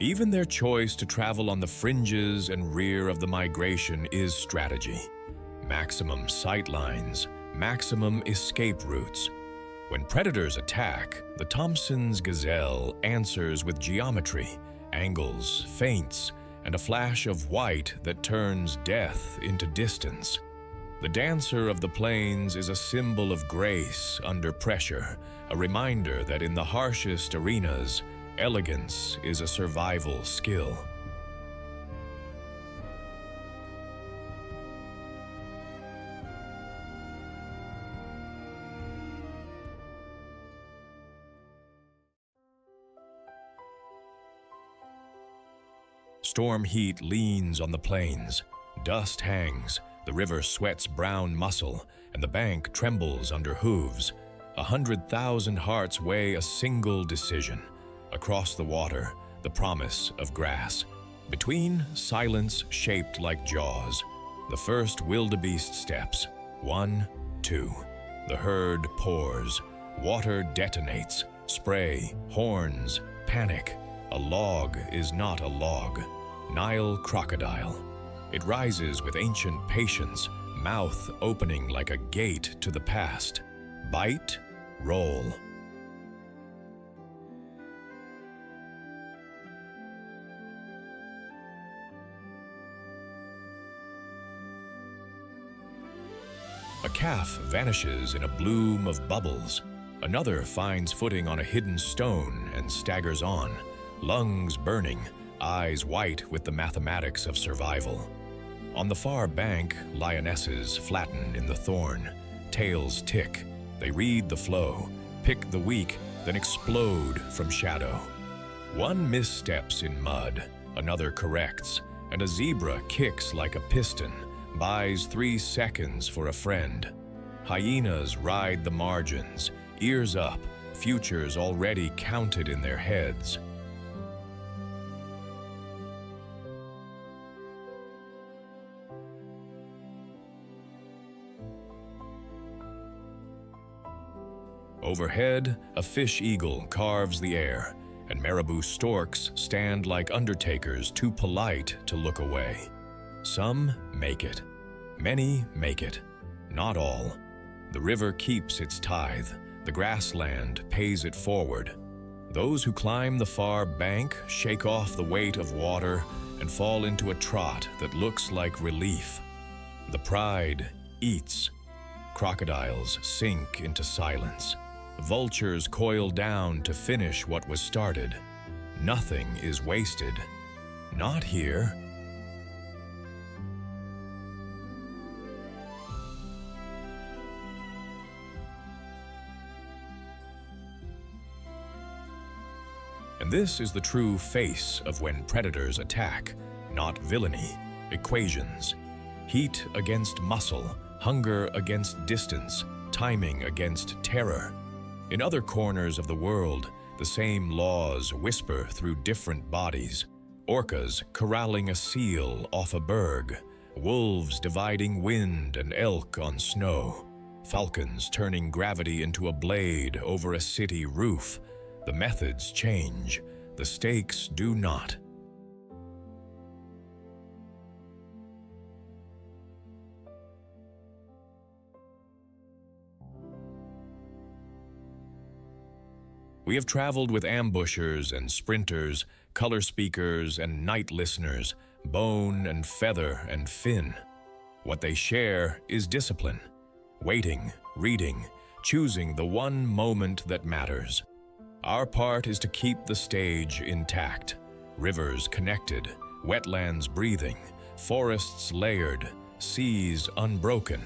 Even their choice to travel on the fringes and rear of the migration is strategy. Maximum sight lines, maximum escape routes. When predators attack, the Thompson's gazelle answers with geometry, angles, feints, and a flash of white that turns death into distance. The dancer of the plains is a symbol of grace under pressure, a reminder that in the harshest arenas, elegance is a survival skill. Storm heat leans on the plains. Dust hangs, the river sweats brown muscle, and the bank trembles under hooves. 100,000 hearts weigh a single decision. Across the water, the promise of grass. Between, silence shaped like jaws. The first wildebeest steps. 1, 2. The herd pours. Water detonates. Spray, horns, panic. A log is not a log. Nile crocodile. It rises with ancient patience, mouth opening like a gate to the past. Bite, roll. A calf vanishes in a bloom of bubbles. Another finds footing on a hidden stone and staggers on, lungs burning, eyes white with the mathematics of survival. On the far bank, lionesses flatten in the thorn. Tails tick. They read the flow, pick the weak, then explode from shadow. One missteps in mud, another corrects, and a zebra kicks like a piston, buys 3 seconds for a friend. Hyenas ride the margins, ears up, futures already counted in their heads. Overhead, a fish eagle carves the air, and marabou storks stand like undertakers too polite to look away. Some make it. Many make it. Not all. The river keeps its tithe. The grassland pays it forward. Those who climb the far bank shake off the weight of water and fall into a trot that looks like relief. The pride eats. Crocodiles sink into silence. Vultures coil down to finish what was started. Nothing is wasted. Not here. And this is the true face of when predators attack, not villainy, equations. Heat against muscle, hunger against distance, timing against terror. In other corners of the world, the The same laws whisper through different bodies. Orcas corralling a seal off a berg. Wolves dividing wind and elk on snow. Falcons turning gravity into a blade over a city roof. The methods change. The stakes do not. We have traveled with ambushers and sprinters, color speakers and night listeners, bone and feather and fin. What they share is discipline, waiting, reading, choosing the one moment that matters. Our part is to keep the stage intact, rivers connected, wetlands breathing, forests layered, seas unbroken.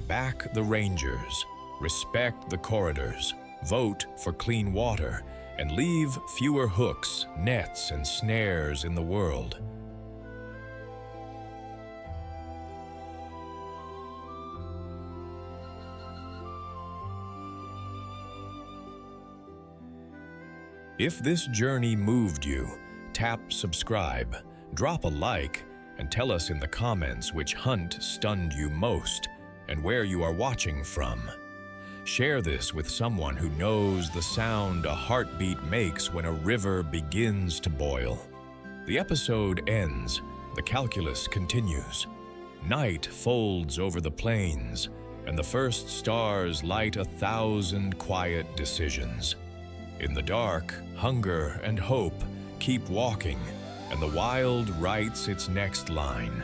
Back the rangers, respect the corridors, vote for clean water, and leave fewer hooks, nets, and snares in the world. If this journey moved you, tap subscribe, drop a like, and tell us in the comments which hunt stunned you most and where you are watching from. Share this with someone who knows the sound a heartbeat makes when a river begins to boil. The episode ends, the calculus continues. Night folds over the plains, and the first stars light 1,000 quiet decisions. In the dark, hunger and hope keep walking, and the wild writes its next line.